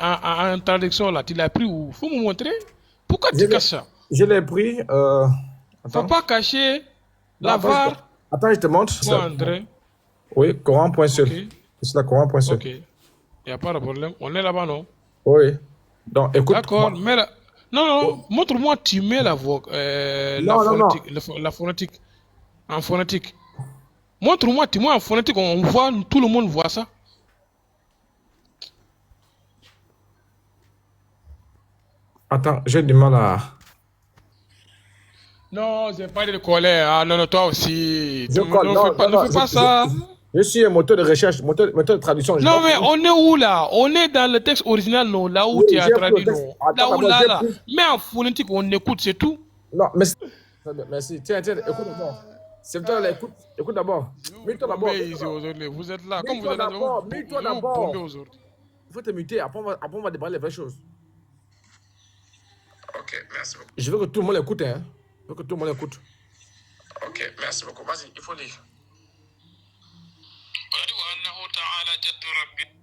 en traduction là, tu l'as pris où? Faut me montrer. Pourquoi Je tu l'ai caches ça? je l'ai pris. Faut Attends. pas cacher Non, la VAR. attends, je te montre. Bon, André. Oui, Coran.seul. Ok, C'est la Coran.seul. ok. Y a pas de problème. On est là-bas, non? Oui. Donc, écoute, D'accord. moi. Mais là... Non, Oh, non. Montre-moi, tu mets la voix, la non, non, non. phonétique, la phonétique, en phonétique. Montre-moi, tu mets en phonétique, on voit, tout le monde voit ça. Attends, j'ai du mal à. Non, j'ai pas de colère. Ah non, non, toi aussi. Je colle. Non, non, Ne non. fais pas ça. Je suis un moteur de recherche, moteur de traduction. Je Non, dois mais pouvoir. on est où là? On est dans le texte original, non? Là où Oui, tu as j'ai pris le traduit, texte. non? Attends, Là où, d'abord, là, j'ai là. pris. Mais en phonétique, on écoute, c'est tout. Non, mais. Très bien, merci. Tiens, tiens, écoute d'abord. C'est toi là, écoute. Écoute d'abord. Je vais vous Mets-toi d'abord. bomber Mets-toi ici d'abord. aujourd'hui. Vous êtes là. Comme vous Mets-toi êtes là, d'abord. Mets-toi je vais vous bomber d'abord. aujourd'hui. Il faut te muter. Après, on va déballer les vraies choses. Ok, merci beaucoup. Je veux que tout le monde écoute, hein. Je veux que tout le monde écoute. Ok, merci beaucoup. Vas-y, il faut lire.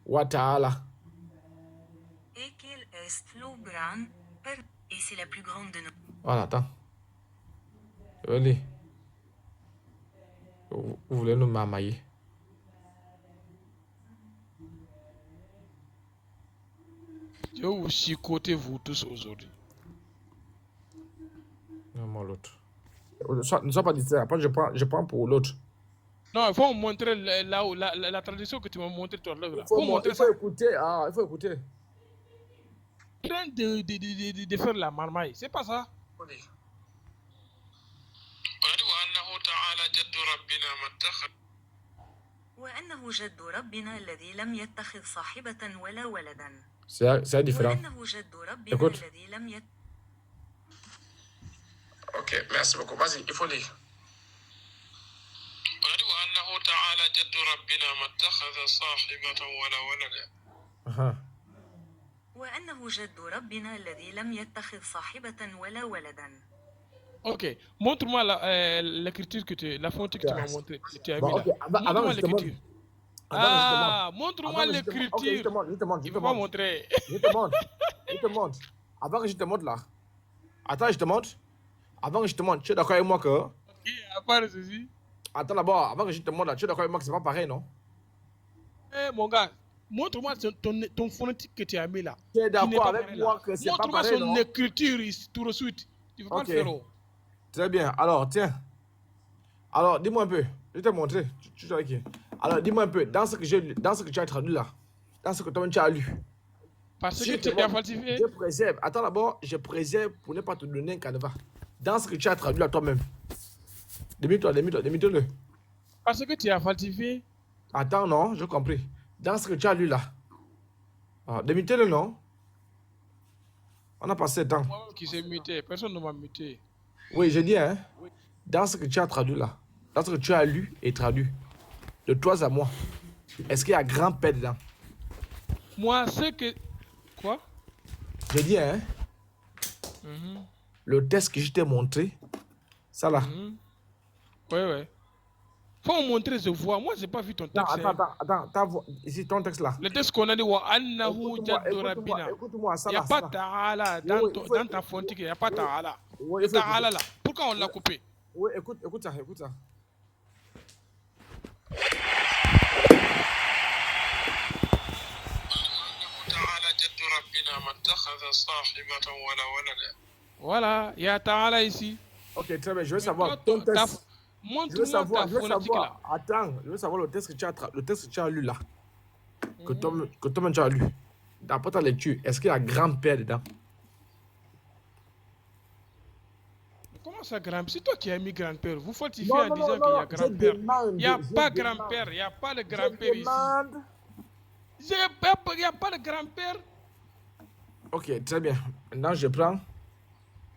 Wa ta'ala. Et qu'il est l'Oubran, et c'est la plus grande de nos. Voilà, attends. Je vais lire. Vous voulez nous mamailler. Je vais vous chicoter, vous tous aujourd'hui. Non, moi, l'autre. Ne sois pas distrait. Après, je prends pour l'autre. Non, il faut me montrer là où la tradition que tu m'as montré tout à l'heure. Il faut Il montrer faut ça. écouter. Ah, il faut écouter. En train de faire la marmaille. C'est pas ça. وأنه جد ربنا الذي لم يتخذ صاحبة ولا ولدا. C'est différent. وأنه جد ربنا Écoute. الذي لم يت. Ok, merci beaucoup. Vas-y, il faut lire. وأنه جد ربنا الذي لم يتخذ صاحبة ولا ولدا. Ok, montre-moi l'écriture la phonétique que tu m'as montré, que tu as Bon, mis là. ok, avant que Montre-moi je te montre. l'écriture. Avant que je te montre. Ah, montre-moi Ok, je l'écriture. te montre, je te montre, je Il te ne faut pas montre. montrer. Je te montre. Je te montre. Avant que je te montre là. Attends, je te montre. Avant que je te montre, tu es d'accord avec moi que. Ok, à part ceci. Attends d'abord, avant que je te montre là, tu es d'accord avec moi que c'est pas pareil, non? Eh, mon gars, montre-moi ton phonétique que tu as mis là. Tu es Qui n'est d'accord pas avec pareil là. moi que c'est pas Montre-moi pareil, son non? écriture tout de suite. Tu ne peux pas le Ok, faire. Oh. très bien. Alors, tiens. Alors, dis-moi un peu. Je vais te montrer. Tu sais qui? Alors, dis-moi un peu. Dans ce que tu as traduit là, dans ce que toi-même tu as lu. Parce Si que je te tu as montre, falsifié. je préserve. Attends d'abord, je préserve pour ne pas te donner un canevas. Dans ce que tu as traduit là toi-même. Demie-toi, le. Parce que tu as falsifié. Attends, non, j'ai compris. Dans ce que tu as lu là. Ah, le, non? On a passé le temps. Moi qui s'est muté. Personne ne m'a muté. Oui, j'ai dit, hein. Dans ce que tu as traduit là. Dans ce que tu as lu et traduit. De toi à moi. Est-ce qu'il y a grand-père dedans? Moi, c'est que. Quoi? J'ai dit, hein. Le test que je t'ai montré. Ça là. Ouais, ouais. Faut me montrer, je vois. Moi, j'ai pas vu ton Non, texte. Hein. attends. Ici, ton texte là. Le texte qu'on a dit, wa annahu jaddu rabbina. Écoute-moi, ça Il n'y a là, ça pas là. ta'ala Oui, dans ta fontique, il n'y a pas oui, ta'ala. oui, Le il faut écouter. ta'ala là, pourquoi on l'a coupé? Oui, écoute ça, écoute ça. Voilà, il y a ta'ala ici. Ok, très bien, je veux Mais toi, savoir ton test. montre-moi ta Je veux phonétique là. savoir, attends, je veux savoir le test que tu as lu là, que toi-même tu as lu. D'après ta lecture, est-ce qu'il y a grand-père dedans? Comment ça, grand-père? C'est toi qui as mis grand-père. Vous falsifiez Non, en non, non, disant non, qu'il y non, a grand-père. Il n'y a pas je demande, grand-père, il n'y a pas de je grand-père ici. demande. Il n'y a pas de grand-père. Ok, très bien. Maintenant, je prends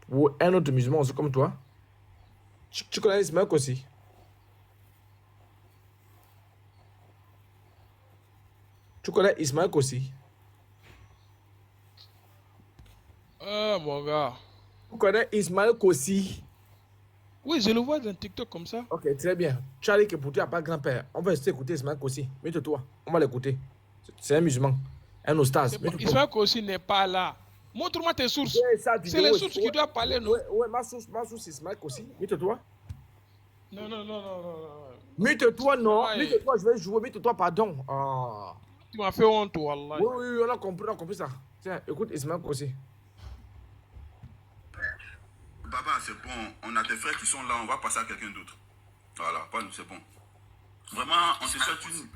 pour un autre musulman aussi comme toi. Tu connais Ismaël aussi? Tu connais Ismaël aussi? Ah, mon gars. Tu connais Ismaël Kossi? Oui, je le vois dans TikTok comme ça. Ok, très bien. Tu as dit que pour toi, il n'y a pas de grand-père. On va essayer d'écouter Ismaël Kossi. Mets-toi. On va l'écouter. C'est un musulman. Un ostase. Ismaël Kossi n'est pas là. Montre-moi tes sources. C'est les sources qui doivent parler, non? Ouais, ma source, Ismaël Kossi. Mute-toi. Non. Mute-toi, non. Mute-toi, je vais jouer. Mute-toi, pardon. Ah. Tu m'as fait honte, wallah. Oui, on a compris ça. Tiens, écoute Ismaël Kossi. Papa, c'est bon. On a des frères qui sont là. On va passer à quelqu'un d'autre. Voilà, pas nous, c'est bon. Vraiment, on te souhaite une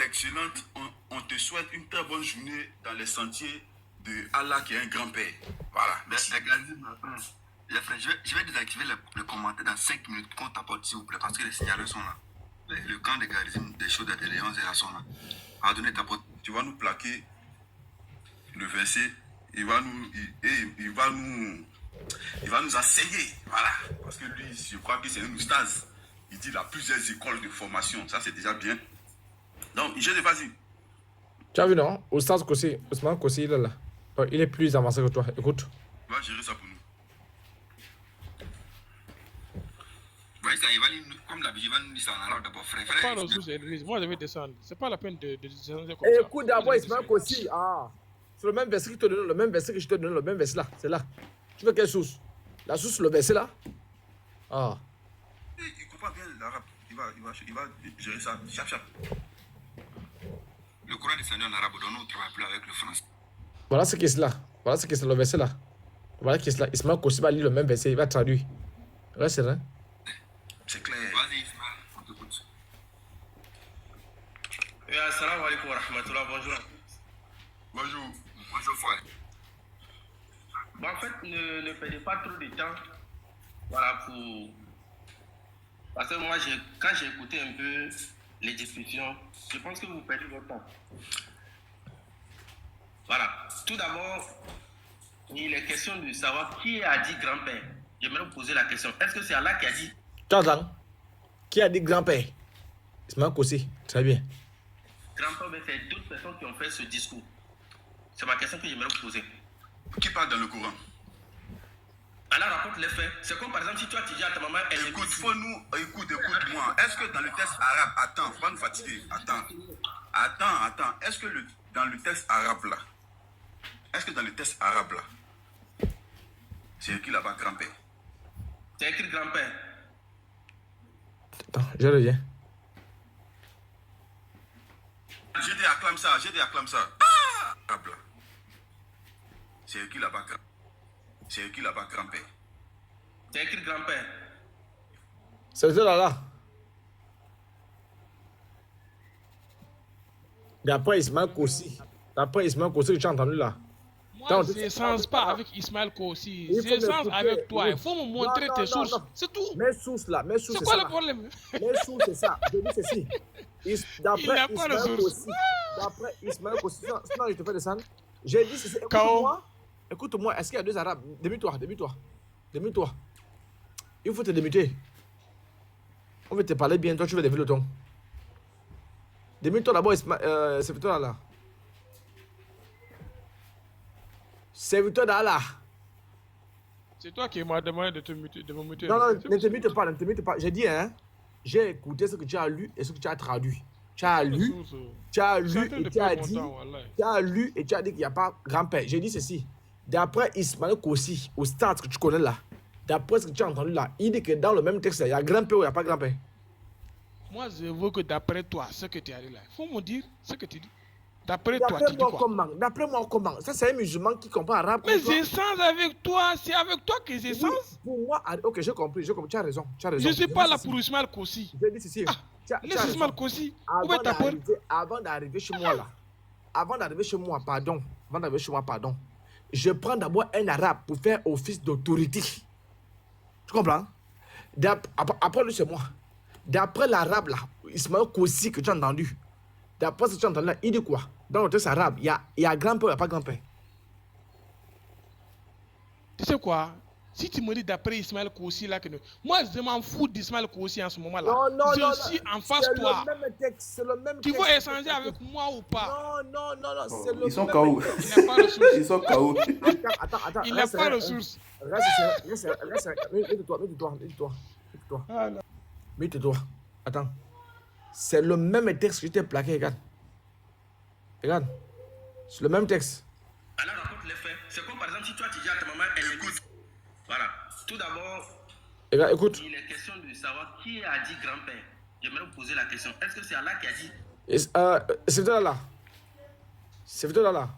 excellente... On te souhaite une très bonne journée dans les sentiers de Allah qui est un grand-père. Voilà, merci. Les frères, je vais désactiver le commentaire dans 5 minutes qu'on t'apporte, s'il vous plaît, parce que les signaleurs sont là. Le camp de garisme des choses de Léon, là sont là. Pardonnez ta porte. Tu vas nous plaquer le verset. Il va nous enseigner. Voilà. Parce que lui, je crois que c'est un oustaz. Il dit qu'il a plusieurs écoles de formation. Ça, c'est déjà bien. Donc, vas-y. Tu as vu, non? Oustaz Kossi, Ousmane Kossi, il est là. Il est plus avancé que toi. Écoute. Va gérer ça pour nous. Ouais, ça, comme d'habitude, il va nous dire ça en arabe d'abord, frère. Pas le source, moi je vais descendre. C'est pas la peine de descendre comme ça. Écoute d'abord Ismaël Kossi. Ah. C'est le même verset que je te donne, le même verset que je te donne, le même verset là. C'est là. Tu veux quelle source? La source, le verset là? Ah. Il comprend bien l'arabe. Il va gérer ça. Chap. Le Coran est descendu en arabe, donc nous ne travaillons plus avec le français. Voilà ce qui est là. Voilà ce qui est le verset là. Voilà ce qui est là. Ismaël Kossi va lire le même verset, il va traduire. Reste là. C'est clair. Vas-y, Ismaël, on t'écoute. Assalamu alaikum wa rahmatullah, bonjour. Bonjour, frère. Bon, en fait, ne perdez pas trop de temps. Voilà, parce que moi, quand j'ai écouté un peu les discussions, je pense que vous perdez votre temps. Voilà. Tout d'abord, il est question de savoir qui a dit grand-père. J'aimerais vous poser la question. Est-ce que c'est Allah qui a dit? T'entends? Qui a dit grand-père? Ismaël Kossi. Très bien. Grand-père, mais c'est d'autres personnes qui ont fait ce discours. C'est ma question que j'aimerais vous poser. Qui parle dans le Coran? Allah raconte les faits. C'est comme par exemple si toi tu dis à ta maman, elle Écoute, écoute-moi. Est-ce que dans le texte arabe, attends, faut pas nous fatiguer. Attends. Est-ce que dans le texte arabe là, c'est écrit là-bas grand-père? C'est écrit grand-père. Attends, je reviens. J'ai dit acclame ça. Ah! Arabe là. C'est écrit là-bas grand-père. C'est écrit grand-père. C'est ça là. D'après Ismaël Kossi. Que tu as entendu là. Moi, je n'échange pas avec Ismaël Kossi. J'échange avec toi. Il faut me montrer tes sources. C'est tout. Mes sources là. C'est quoi le problème? Mes sources, c'est ça. Je dis ceci. D'après Ismaël Kossi. Sinon, je te fais descendre. J'ai dit ceci. Écoute-moi. Est-ce qu'il y a deux arabes? Démute-toi. Il faut te démuter. On veut te parler bien. Toi, tu veux dévier le ton. Démute-toi d'abord, serviteur d'Allah. Serviteur d'Allah. C'est toi qui m'as demandé de me muter. Non, ne te mute pas. J'ai dit, hein. J'ai écouté ce que tu as lu et ce que tu as traduit. Tu as lu et tu as dit qu'il n'y a pas grand-père. J'ai dit ceci. D'après Ismaël Kossi, au stade que tu connais là, d'après ce que tu as entendu là, il dit que dans le même texte, il y a grand-père ou il n'y a pas grand-père. Moi, je veux que d'après toi, ce que tu as dit là, il faut me dire ce que tu dis. D'après toi, tu dis quoi? D'après moi, comment? Ça, c'est un musulman qui comprend arabe. Mais j'échange avec toi. C'est avec toi que j'échange. Pour moi, ok, j'ai compris. Tu as raison. Je ne suis pas là pour Ismaël Kossi. J'ai dit ceci. Laisse Ismaël Kossi. Où est ta peur? Avant d'arriver chez moi, pardon. Je prends d'abord un arabe pour faire office d'autorité. Tu comprends? Après lui, c'est moi. D'après l'arabe là, Ismaël Kossi que tu as entendu, d'après ce que tu as entendu là, il dit quoi? Dans le texte arabe, il y a grand-père, il n'y a pas grand-père. Tu sais quoi? Si tu me dis d'après Ismaël Kossi là que moi je m'en fous d'Ismaël Kossi en ce moment là. Non, je suis en face de toi. C'est le même texte. Tu veux échanger avec moi ou pas? Non, c'est le Ils sont même KO. texte. Il n'a pas de source. Ils sont KO. Attends. Il n'a pas de source. Mets-toi. Mets-toi. Attends. C'est le même texte que je t'ai plaqué, regarde. C'est le même texte. Elle raconte les faits. C'est comme par exemple si toi tu dis à ta maman, elle écoute. Voilà. Tout d'abord, Et là, écoute. il est question de savoir qui a dit grand-père. J'aimerais vous poser la question. Est-ce que c'est Allah qui a dit? C'est là. C'est là.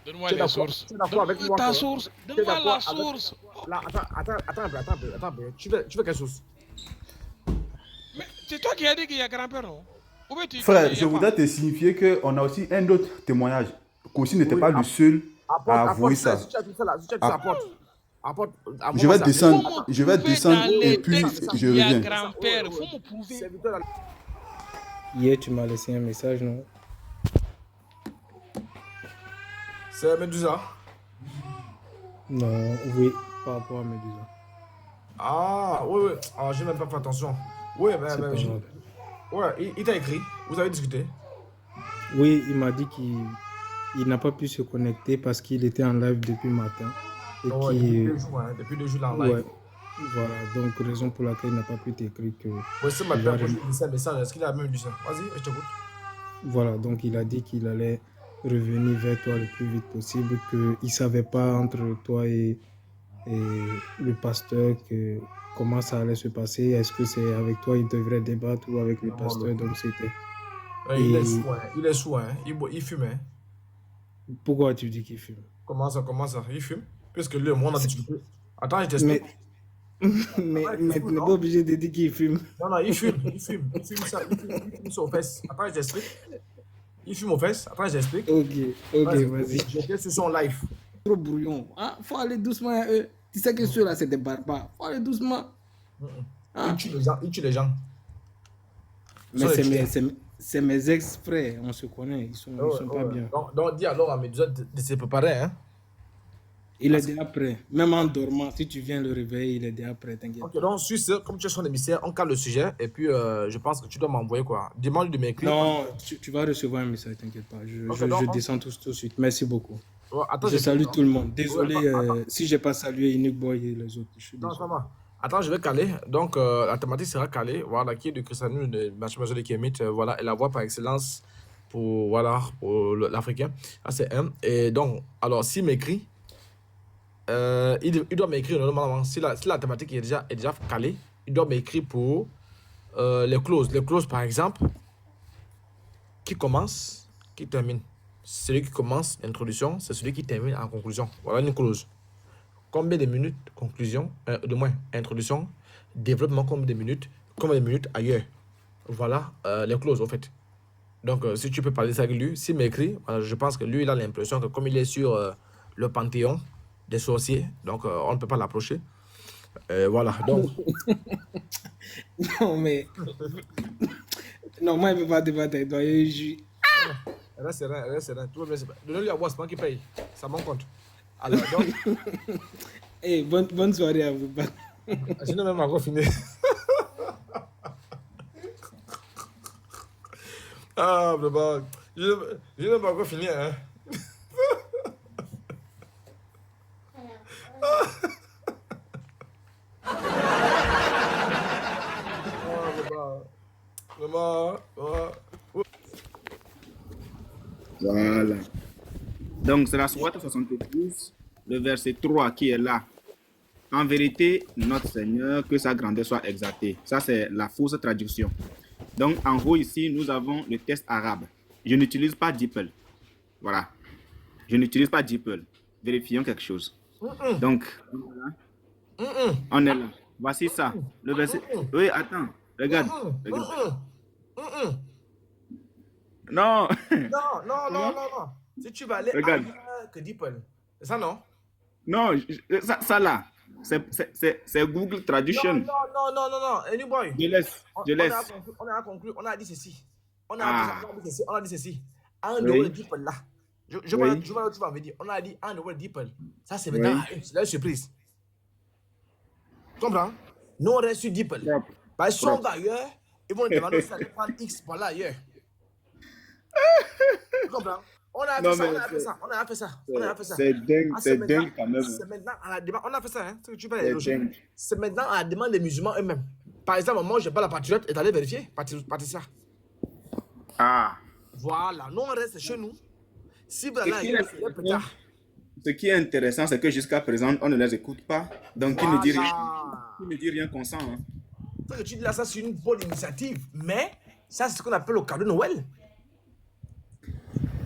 Donne-moi les sources. Donne-moi ta source. Donne-moi la source. Là, attends. Tu veux quelle source? Mais c'est toi qui as dit qu'il y a grand-père, non? Frère, je voudrais te signifier qu'on a aussi un autre témoignage. Qu'aussi n'était pas le seul à avouer ça. Si tu as tout ça là, si tu as tout ça, apporte. Je vais descendre et puis je reviens. Il y a grand-père, il faut me prouver. Hier, tu m'as laissé un message, non? C'est Medusa. Non, oui, par rapport à Medusa. Ah, oui. Ah, j'ai même pas fait attention. Oui, mais ouais, il t'a écrit. Vous avez discuté. Oui, il m'a dit qu'il n'a pas pu se connecter parce qu'il était en live depuis le matin. Et depuis 2 jours là en live. Ouais, voilà, donc raison pour laquelle il n'a pas pu t'écrire que... Oui, c'est ma père, un message. Est-ce qu'il a même dit ça? Vas-y, je t'écoute. Voilà, donc il a dit qu'il allait revenir vers toi le plus vite possible, qu'il ne savait pas entre toi et le pasteur comment ça allait se passer. Est-ce que c'est avec toi il devrait débattre ou avec le pasteur? Donc c'était... Il est sous, hein. Il fume, hein. Pourquoi tu dis qu'il fume? Comment ça? Il fume? Puisque lui, moi, on a discuté. Attends, je t'explique. Mais tu n'es pas obligé de dire qu'il fume. Non, il fume. Il fume ça. Il fume aux fesses. Attends, je t'explique. Il fume aux fesses. Attends, je t'explique. Ok, vas-y. J'étais sur son live. Trop brouillon. Hein? Faut aller doucement. Tu sais que ceux-là, c'est des barbares. Faut aller doucement. Hein? Il tue les gens. Mais c'est mes ex-frères. On se connaît. Ils sont pas bien. Donc, dis alors à Medusa de se préparer, hein. Il est déjà prêt. Même en dormant, si tu viens le réveiller, il est déjà prêt, t'inquiète. Ok, donc, comme tu es son émissaire, on calme le sujet. Et puis, je pense que tu dois m'envoyer quoi? Demande de m'écrire. Non, tu vas recevoir un message, t'inquiète pas. Je descends tout de suite. Merci beaucoup. Attends, je salue tout le monde. Désolé si je n'ai pas salué Inic Boy et les autres. Non, ça va. Attends, je vais caler. Donc, la thématique sera calée. Voilà, qui est du christianisme de Bachemajor de Kémit. Voilà, et la voix par excellence pour l'Africain. Ça, c'est un. Et donc, alors, s'il m'écrit, il doit m'écrire normalement. Si la thématique est déjà calée, il doit m'écrire pour les clauses. Les clauses, par exemple, qui commence, qui termine. Celui qui commence l'introduction, c'est celui qui termine en conclusion. Voilà une clause. Combien de minutes conclusion, de moins introduction, développement, combien de minutes ailleurs. Voilà les clauses en fait. Donc si tu peux parler ça avec lui, s'il m'écrit, je pense que lui il a l'impression que comme il est sur le panthéon des sorciers, donc on ne peut pas l'approcher. Voilà, donc... Non mais... non, moi il ne peut pas débattre avec toi. Reste serein. Donnez-lui à voir, c'est moi qui paye. Ça m'en compte. Alors, donc... Hey, bonne soirée à vous. Je n'ai même pas encore fini. Ah, vraiment. Je n'ai même pas encore fini, hein. Voilà. Donc, c'est la sourate 72, le verset 3 qui est là. En vérité, notre Seigneur, que sa grandeur soit exaltée. Ça, c'est la fausse traduction. Donc, en haut, ici, nous avons le texte arabe. Je n'utilise pas DeepL. Voilà. Je n'utilise pas DeepL. Vérifions quelque chose. Donc, on est là. Voici ça. Le verset... Oui, attends. Regarde. Non. Non. Si tu vas aller regarde. Que DeepL. C'est ça, non? Non, ça là. C'est Google Traduction. Non. Anyboy. Je laisse. On a conclu, on a dit ceci. On a dit ceci. Un nouveau DeepL là. Je vois où tu vas me dire. On a dit un nouveau DeepL. Ça, c'est maintenant la surprise. Tu comprends? Nous, on reste sur DeepL. Parce que si on va ailleurs, ils vont nous demander si on allait prendre X par là ailleurs. Tu comprends? On a fait ça. C'est dingue quand même. C'est maintenant à la demande. On a fait ça, hein. C'est maintenant à la demande des musulmans eux-mêmes. Par exemple, moi, je n'ai pas la patriote et d'aller vérifier Patricia. Ah. Voilà. Nous, on reste chez nous. Si voilà, il y a un pétard. Ce qui est intéressant, c'est que jusqu'à présent, on ne les écoute pas. Donc, qui ne dit rien consent. Hein. Ce que tu dis là, ça c'est une bonne initiative. Mais ça, c'est ce qu'on appelle le cadeau de Noël.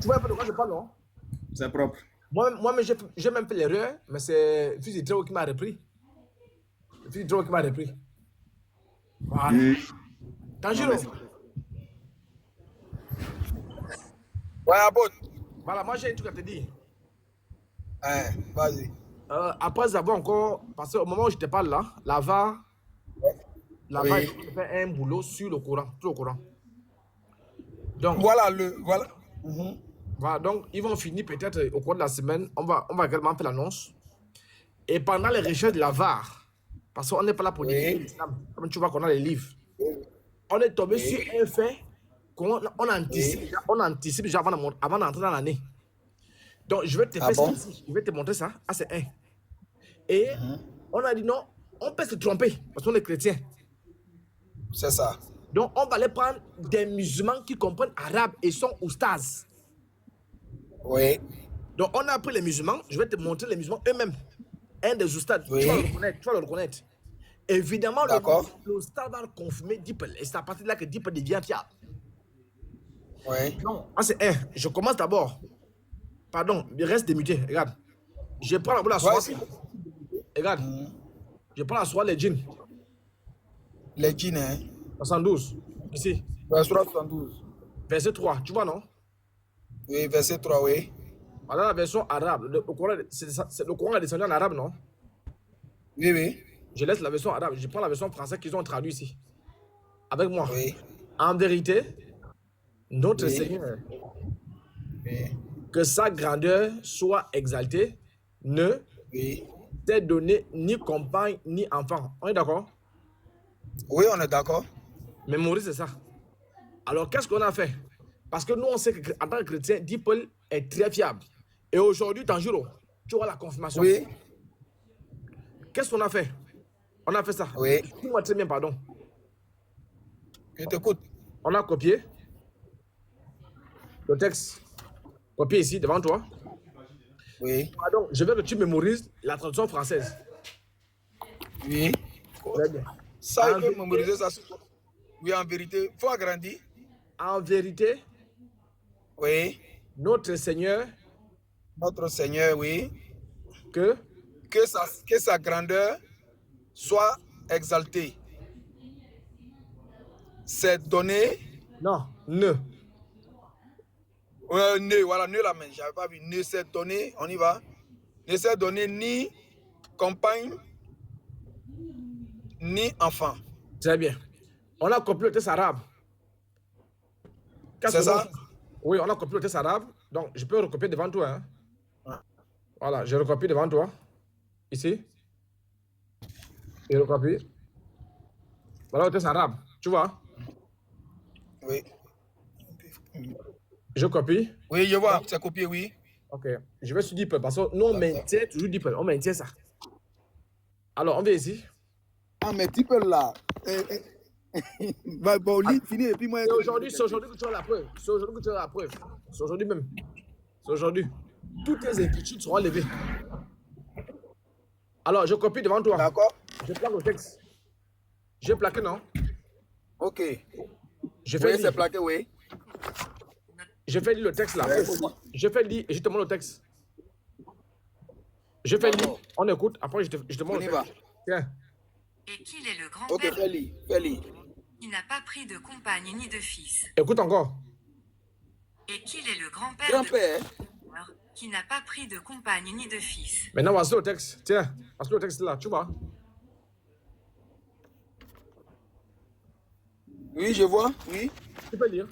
Tu vois un peu de quoi je parle, non? C'est propre. Moi j'ai même fait l'erreur, mais c'est le fils de Tréo qui m'a repris. Le fils de Tréo qui m'a repris. Voilà. Tanjiro. Ouais, Abot. Voilà, moi j'ai un truc à te dire. Vas-y. Après avoir encore, parce qu'au moment où je te parle là, la VAR, Oui. il fait un boulot sur le courant, tout le courant. Donc, Voilà. voilà, donc ils vont finir peut-être au cours de la semaine, on va également faire l'annonce. Et pendant les recherches de la VAR, parce qu'on n'est pas là pour dire l'islam, comme tu vois qu'on a les livres, on est tombé sur un fait qu'on anticipe déjà avant d'entrer dans l'année. Donc, je vais te faire ça ici. Je vais te montrer ça. Ah, c'est un. Et on a dit non, on peut se tromper parce qu'on est chrétien. C'est ça. Donc, on va aller prendre des musulmans qui comprennent arabe et sont oustaz. Oui. Donc, on a pris les musulmans. Je vais te montrer les musulmans eux-mêmes. Un des oustaz. Tu vas le reconnaître. Évidemment, le oustaz va le confirmer Dippel. Et c'est à partir de là que Dippel devient fiable. Oui. Non, c'est un. Je commence d'abord. Pardon, il reste démuté. Regarde. Je prends la soie. Regarde. Je prends la soie, les jeans. Les jeans, hein. 72. Ici. Verset 72. Verset 3. Tu vois, non? Oui, verset 3, oui. Voilà la version arabe. Le Coran est descendu en arabe, non? Oui, oui. Je laisse la version arabe. Je prends la version française qu'ils ont traduite ici. Avec moi. Oui. En vérité, notre Seigneur, que sa grandeur soit exaltée, ne t'est donné ni compagne ni enfant. On est d'accord? Oui, on est d'accord. Mémorise, c'est ça. Alors, qu'est-ce qu'on a fait? Parce que nous, on sait qu'en tant que chrétien, Dippel est très fiable. Et aujourd'hui, Tanjiro, tu vois la confirmation. Oui. Qu'est-ce qu'on a fait? On a fait ça. Oui. Dis-moi très bien, pardon. Je t'écoute. On a copié le texte. Copié ici, devant toi. Oui. Pardon, je veux que tu mémorises la traduction française. Oui. Très bien. Ça, il faut mémoriser ça. Oui, en vérité. Il faut agrandir. En vérité, oui. Notre Seigneur, oui. Que sa grandeur soit exaltée. C'est donné. Non, ne. Ne, voilà, ne la main. J'avais pas vu. Ne s'est donné, on y va. Ne s'est donné ni compagne, ni enfant. Très bien. On a copié le texte arabe. C'est ça? Oui, on a copié le texte arabe. Donc, je peux recopier devant toi. Hein? Voilà, je recopie devant toi. Ici. Et recopie. Voilà le texte arabe. Tu vois? Oui. Je copie. Oui, je vois. C'est copié, oui. Ok. Je vais sur Dippel parce que nous, on maintient toujours Dippel. On maintient ça. Alors, on vient ici. Ah, mais Dippel là. Bon, fini et puis moi. C'est aujourd'hui que tu as la preuve. C'est aujourd'hui que tu as la preuve. C'est aujourd'hui même. C'est aujourd'hui. Toutes tes inquiétudes seront levées. Alors, je copie devant toi. D'accord. Je plaque le texte. J'ai plaqué, non? Ok. Je fais c'est plaqué, oui. Je fais lire le texte là. Je fais lire et je te montre le texte. Je fais lire, on écoute, après je te montre le texte. Tiens. Et qu'il est le grand-père qui n'a pas pris de compagne ni de fils. Écoute encore. Et qu'il est le grand-père qui n'a pas pris de compagne ni de fils. Maintenant, voici le texte. Tiens, voici le texte là, tu vois. Oui, je vois, oui. Tu peux lire.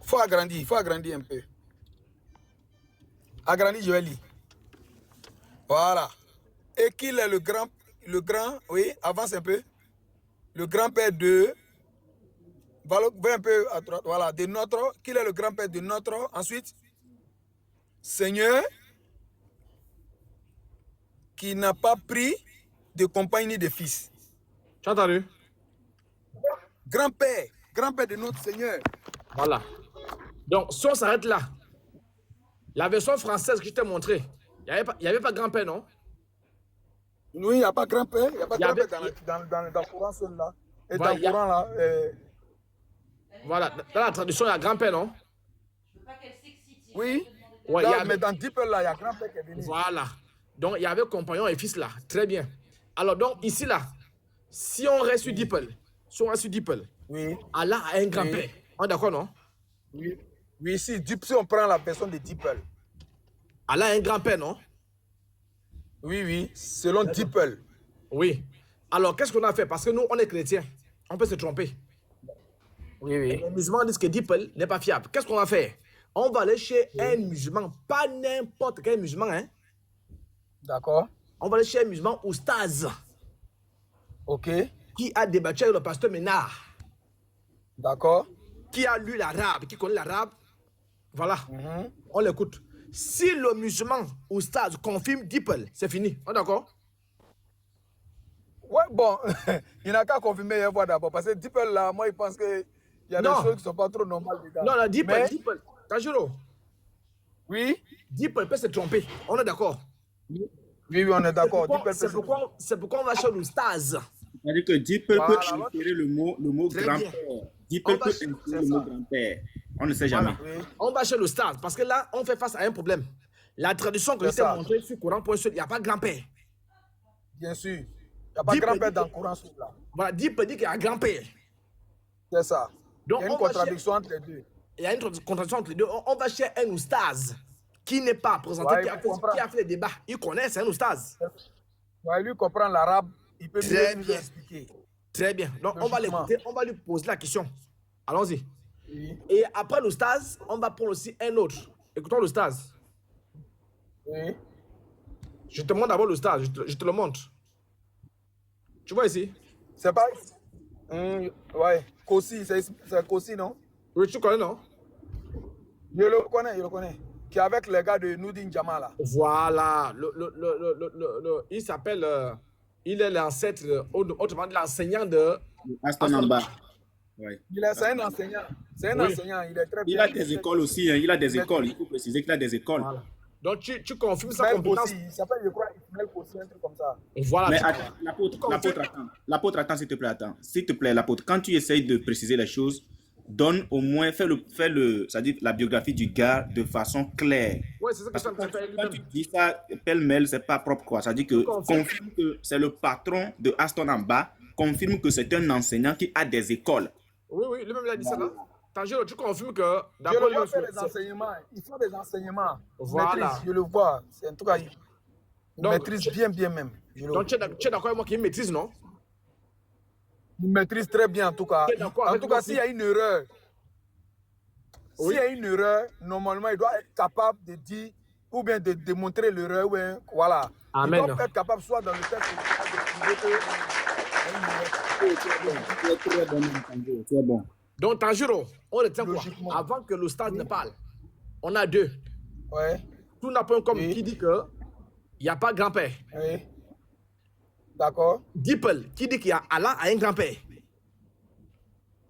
Faut agrandir un peu. Agrandir, je vais lire. Voilà. Et qu'il est le grand, oui, avance un peu. Le grand-père de, va un peu à droite, voilà, de notre, qu'il est le grand-père de notre, ensuite, Seigneur, qui n'a pas pris de compagne ni de fils. Tu as entendu? Grand-père de notre Seigneur. Voilà. Donc, si on s'arrête là, la version française que je t'ai montrée, il n'y avait pas grand-père, non? Oui, il n'y a pas grand-père. Il n'y a pas Il y avait- grand-père dans le Coran, celui-là. Et Voilà, dans le Coran, là. Voilà, dans la traduction, il y a grand-père, non? Oui. Ouais, Dans- il y avait- Mais dans Deeple, là, il y a grand-père qui est venu. Voilà. Donc, il y avait compagnon et fils là. Très bien. Alors, donc, ici, là, si on reste sur Deeple, Oui. Allah a un grand-père. Oui. On est d'accord, non? Oui. Oui, si on prend la personne de Deeple. Allah a un grand-père, non? Oui, selon Deeple. Oui. Alors, qu'est-ce qu'on a fait? Parce que nous, on est chrétiens. On peut se tromper. Oui. Les musulmans disent que Deeple n'est pas fiable. Qu'est-ce qu'on va faire? On va aller chez un musulman, pas n'importe quel musulman, hein? D'accord. On va aller chez un musulman oustaz OK. qui a débattu avec le pasteur Ménard, D'accord. qui a lu l'arabe, qui connaît l'arabe. Voilà. Mhm. On l'écoute. Si le musulman oustaz confirme Deeple, c'est fini. On est d'accord? Ouais, bon, il n'a qu'à confirmer une fois d'abord. Parce que Deeple, là, moi, il pense qu'il y a des Non. choses qui ne sont pas trop normales. Les gars. Non, non, Deeple, Mais- Deeple. Tajiro, Oui. Deeple peut se tromper. On est d'accord? Oui, on est d'accord. Deeple C'est peut- pourquoi on va chez l'oustaz. C'est-à-dire que Deeple Voilà, peut voilà. insérer le mot Très grand-père. On Deeple va peut chez- insérer c'est le mot ça. grand-père. On ne sait jamais. Oui. On va chez l'oustaz. Parce que là, on fait face à un problème. La traduction que je C'est t'ai ça. montrée sur Coran, il n'y a pas grand-père. Bien sûr. Il n'y a pas Deeple grand-père dit dans que- le Coran, celui-là. Voilà, Deeple dit qu'il y a grand-père. C'est ça. Donc, Il y a on une va contradiction entre les deux. Il y a une contradiction entre les deux. On va chez un oustaz qui n'est pas présenté, Ouais, qui, a il fait, comprend. qui a fait les débats. Il connaît, c'est un oustaz. Ouais, lui comprend l'arabe, il peut Très mieux nous bien. expliquer. Très bien. Donc, on va Logiquement. l'écouter, on va lui poser la question. Allons-y. Oui. Et après l'oustaz, on va prendre aussi un autre. Écoutons l'oustaz. Oui. Je te montre d'abord l'oustaz, je te le montre. Tu vois ici? C'est pas. Ouais. Kossi, c'est Kossi, non? Oui, tu connais, non? Je le connais. Qui est avec les gars de Noudin Jamala. Voilà. Il s'appelle. Il est l'ancêtre, autrement dit, l'enseignant de. Aston Amba. Ouais. C'est un enseignant. C'est un Oui. enseignant. Il est très Il bien. a des écoles aussi. Hein. Il a des écoles. Il faut préciser qu'il a des écoles. Voilà. Donc, tu confirmes sa Ismaël compétence. Kossi. Il s'appelle, je crois, Ismaël Kossi, un truc comme ça. Voilà. Mais tu- attends, l'apôtre, attends, s'il te plaît, attends. S'il te plaît, l'apôtre, quand tu essayes de préciser les choses, donne au moins, c'est-à-dire la biographie du gars de façon claire. Ouais, c'est ça que je Parce suis en que train de faire quand tu lui-même. dis ça, pêle-mêle, c'est pas propre, quoi. Ça dit que confirme. confirme que c'est le patron de Aston Amba, confirme que c'est un enseignant qui a des écoles. Oui, oui, lui-même il a dit ça là. Tanjiro, tu confirmes que Je d'après le lui, vois faire des c'est- enseignements. Il fait des enseignements. Il Voilà. maîtrise, je le vois. C'est en tout cas, il Donc, maîtrise bien même. Je le vois. donc tu es d'accord avec moi qu'il maîtrise, non? Il maîtrise très bien en tout cas. Tu es d'accord En avec tout moi cas, s'il y a une erreur, Oui. s'il y a une erreur, normalement, il doit être capable de dire ou bien de démontrer l'erreur. Ou bien, voilà. Amen. Il doit être capable, soit dans le texte, de prouver que il y a une erreur. Tu es très bon, Tanjiro, tu es bon. Donc, Tanjiro, on retient quoi? Logiquement. Avant que le stade ne parle, on a deux. Ouais, Tout n'a pas comme Oui. qui dit que il n'y a pas grand-père. oui. D'accord, Deeple qui dit qu'il y a Allah a un grand-père.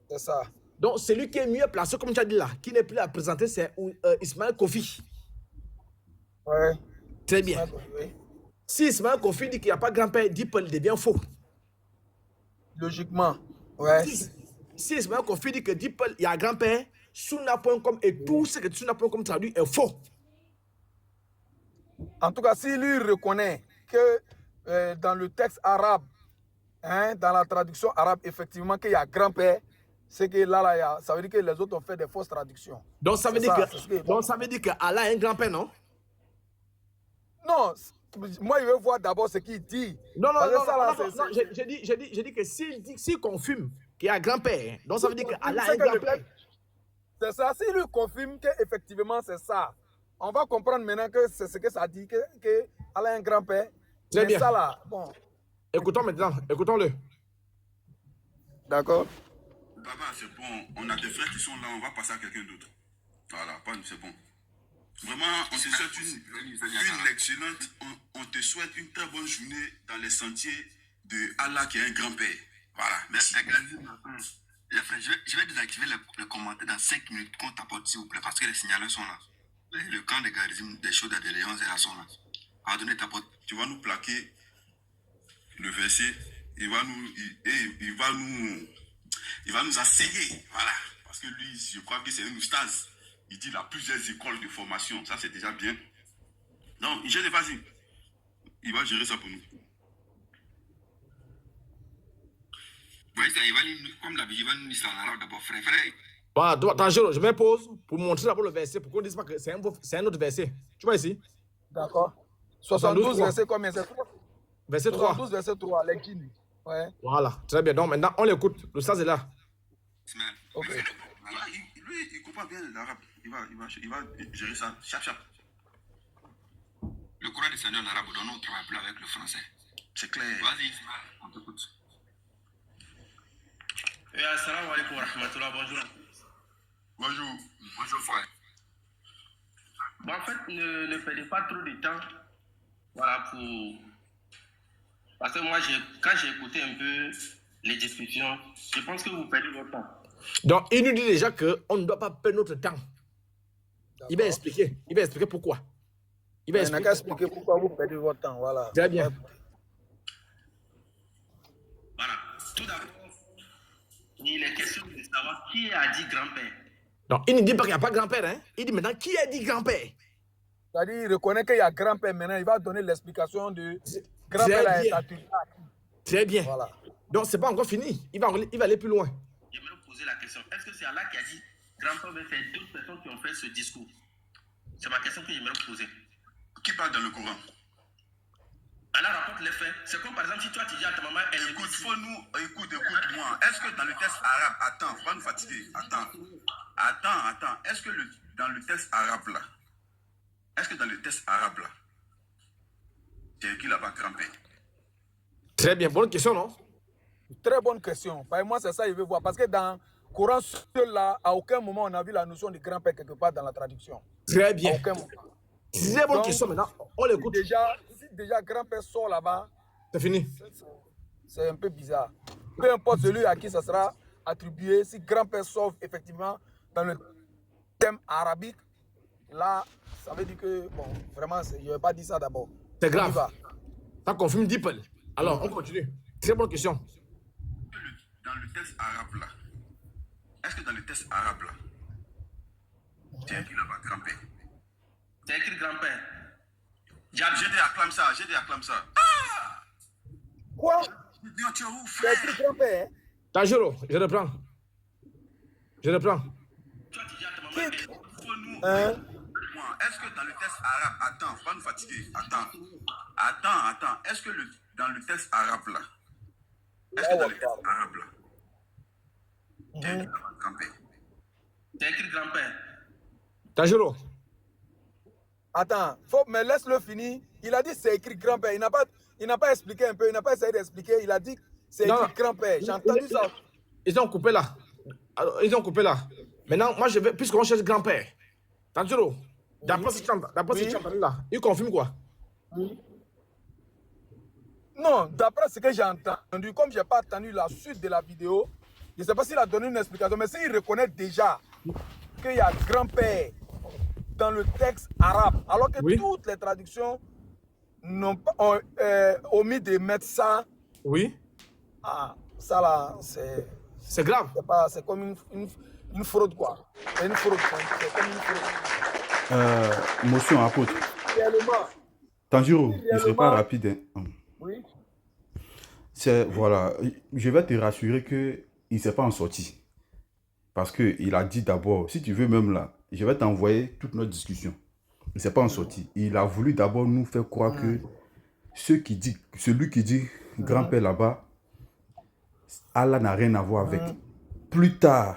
c'est ça. Donc, celui qui est mieux placé, comme tu as dit là, qui n'est plus à présenter, c'est Ismaël Kofi. Ouais. Très bien. Oui. Si Ismaël Kofi dit qu'il n'y a pas grand-père, Deeple devient faux. Logiquement. Ouais. Si Ismaël Kofi dit que Deeple, il y a grand-père, Sunna.com et tout ce que Sunna.com traduit est faux. En tout cas, s'il lui reconnaît que dans le texte arabe, hein, dans la traduction arabe, effectivement, qu'il y a grand-père, c'est que là, ça veut dire que les autres ont fait des fausses traductions. Donc, ça veut C'est dire ça, que, c'est ce que- donc, ça veut dire que Allah a un grand-père, non? Non, moi, je veux voir d'abord ce qu'il dit. Non, non, Parce non, que ça, là, non, non, j'ai dit que s'il confirme qu'il y a un grand-père, donc ça veut dire que Allah a C'est un que le grand-père. texte- C'est ça, s'il lui confirme qu'effectivement c'est ça, on va comprendre maintenant que c'est ce que ça dit, que Allah a un grand-père. Très Mais bien. ça là, bon, Écoutons maintenant, écoutons-le. d'accord. Baba, c'est bon. On a des frères qui sont là, on va passer à quelqu'un d'autre. Voilà, pas nous, c'est bon. Vraiment, on te souhaite une excellente, on te souhaite une très bonne journée dans les sentiers de Allah qui est un grand-père. Voilà, merci. Les frères, je vais désactiver le commentaire dans 5 minutes qu'on t'apporte, s'il vous plaît, parce que les signaleurs sont là. Le camp de garisme des choses d'adhéréance est là, sont là. Pardonnez ta porte. Tu vas nous plaquer le verset, il va nous enseigner, voilà. Parce que lui, je crois que c'est un oustaz. Il dit qu'il a plusieurs écoles de formation, ça c'est déjà bien. Non, vas-y. Il va gérer ça pour nous. Oui, comme d'habitude, il va nous dire ça en arabe d'abord, frère. Voilà, attends, je mets pause pour montrer d'abord le verset, pour qu'on ne dise pas que c'est un autre verset. Tu vois ici? D'accord. 72 verset combien? C'est 3. Verset 3. 72 verset 3, les djinns. Ouais. Voilà, très bien. Donc maintenant, on l'écoute. Le sas est là. Ok. Lui, il comprend bien l'arabe. Il va gérer ça. Chap. Le Coran descendu en arabe, donc on ne travaille plus avec le français. C'est clair. Vas-y, on t'écoute. Assalamu alaikum wa rahmatullah, bonjour. Bonjour frère. Bon, en fait, ne perdez pas trop de temps. Voilà, parce que moi, quand j'ai écouté un peu les discussions, je pense que vous perdez votre temps. Donc, il nous dit déjà qu'on ne doit pas perdre notre temps. Il va expliquer pourquoi. Il n'a qu'à expliquer pourquoi vous perdez votre temps. Voilà. Très bien. Voilà. Tout d'abord, il est question de savoir qui a dit grand-père. Donc, il ne dit pas qu'il n'y a pas grand-père. Hein? Il dit maintenant qui a dit grand-père. C'est-à-dire, il reconnaît qu'il y a grand-père. Maintenant, il va donner l'explication de grand-père. Très bien. Voilà. Donc, ce n'est pas encore fini. Il va aller plus loin. J'aimerais vous poser la question. Est-ce que c'est Allah qui a dit grand-père veut faire d'autres personnes qui ont fait ce discours? C'est ma question que j'aimerais vous poser. Qui parle dans le Coran? Allah rapporte les faits. C'est comme par exemple si toi tu dis à ta maman, Écoute-moi. Est-ce que dans le texte arabe, attends, faut pas nous fatiguer. Attends. Est-ce que dans le texte arabe là, c'est écrit là-bas grand-père? Très bien, bonne question, non? Très bonne question. Par moi, c'est ça que je veux voir. Parce que dans le Coran, là, à aucun moment on a vu la notion de grand-père quelque part dans la traduction. Très bien. À aucun moment. Très bonne question maintenant. On l'écoute. Si déjà grand-père sort là-bas, c'est fini. C'est un peu bizarre. Peu importe celui à qui ça sera attribué, si grand-père sort effectivement dans le thème arabique, là, ça veut dire que, bon, vraiment, je ne vais pas dire ça d'abord. C'est grave. Ça confirme Dipel. Alors, on continue. Très bonne question. Dans le texte arabe là, est-ce que dans le texte arabe là, c'est écrit là-bas grand-père? C'est écrit grand-père. J'ai dit acclame ça. Ah! Quoi? Tu es où, frère? C'est écrit grand-père. Tajiro, je reprends. Toi, tu dis à ta maman, est-ce que dans le texte arabe, attends, faut pas nous fatiguer. Attends. Est-ce que dans le texte arabe là, c'est écrit grand-père? C'est écrit grand-père. Tajiro. Attends, mais laisse-le finir. Il a dit c'est écrit grand-père. Il n'a pas expliqué un peu, il n'a pas essayé d'expliquer. Il a dit c'est écrit grand-père. J'ai entendu ça. Ils ont coupé là. Alors, Maintenant, moi je vais, puisqu'on cherche grand-père. Tajiro, d'après ce que tu as entendu là, il confirme quoi? Non, d'après ce que j'ai entendu, comme je n'ai pas entendu la suite de la vidéo, je ne sais pas s'il a donné une explication, mais s'il reconnaît déjà qu'il y a grand-père dans le texte arabe, alors que toutes les traductions n'ont pas omis de mettre ça. Oui. Ah, ça là, c'est grave. C'est comme une fraude, quoi. C'est une fraude. C'est comme une fraude. Motion apôtre. Tanjiro, je ne serai pas rapide. Hein. Oui. Voilà, je vais te rassurer qu'il ne s'est pas en sorti. Parce qu'il a dit d'abord, si tu veux même là, je vais t'envoyer toute notre discussion. Il ne s'est pas en sorti. Il a voulu d'abord nous faire croire que celui qui dit grand-père là-bas, Allah n'a rien à voir avec. Plus tard,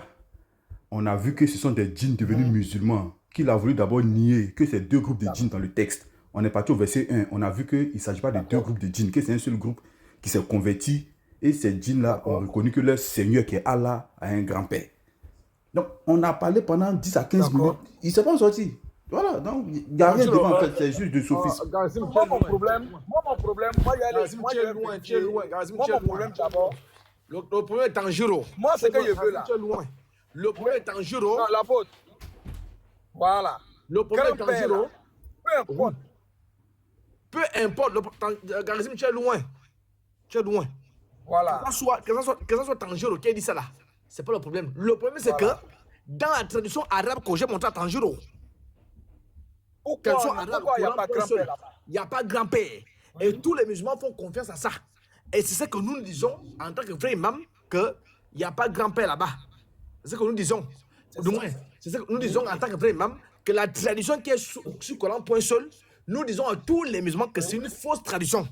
on a vu que ce sont des djinns devenus musulmans, qu'il a voulu d'abord nier que c'est deux groupes de djinns dans le texte. On est parti au verset 1, on a vu qu'il ne s'agit pas de deux groupes de djinns, que c'est un seul groupe qui s'est converti, et ces djinns-là ont reconnu que leur Seigneur, qui est Allah, a un grand-père. Donc, on a parlé pendant 10 à 15 minutes, il ne s'est pas sorti. Voilà, donc il n'y a rien devant, en fait, c'est juste de sophisme. Mon problème, moi, Le premier est Tanjiro. Moi, ce que je veux là. Tu es loin. Le premier est Tanjiro. Non, l'apôtre. Voilà. Le premier est Grand-père, Tanjiro. là. Peu importe. Peu importe. Garizim, tu es loin. Tu es loin. Voilà. Que ça soit Tanjiro qui a dit ça là. C'est pas le problème. Le problème, c'est que dans la traduction arabe que j'ai montré à Tanjiro, Pourquoi il n'y a pas grand-père là-bas? Il n'y a pas grand-père. Et tous les musulmans font confiance à ça. Et c'est ce que nous disons en tant que frère imam, qu'il n'y a pas grand-père là-bas. C'est ce que nous disons. Du moins, c'est ce que nous disons en tant que frère imam, que la tradition qui est sur Coran point seul, nous disons à tous les musulmans que c'est une fausse tradition.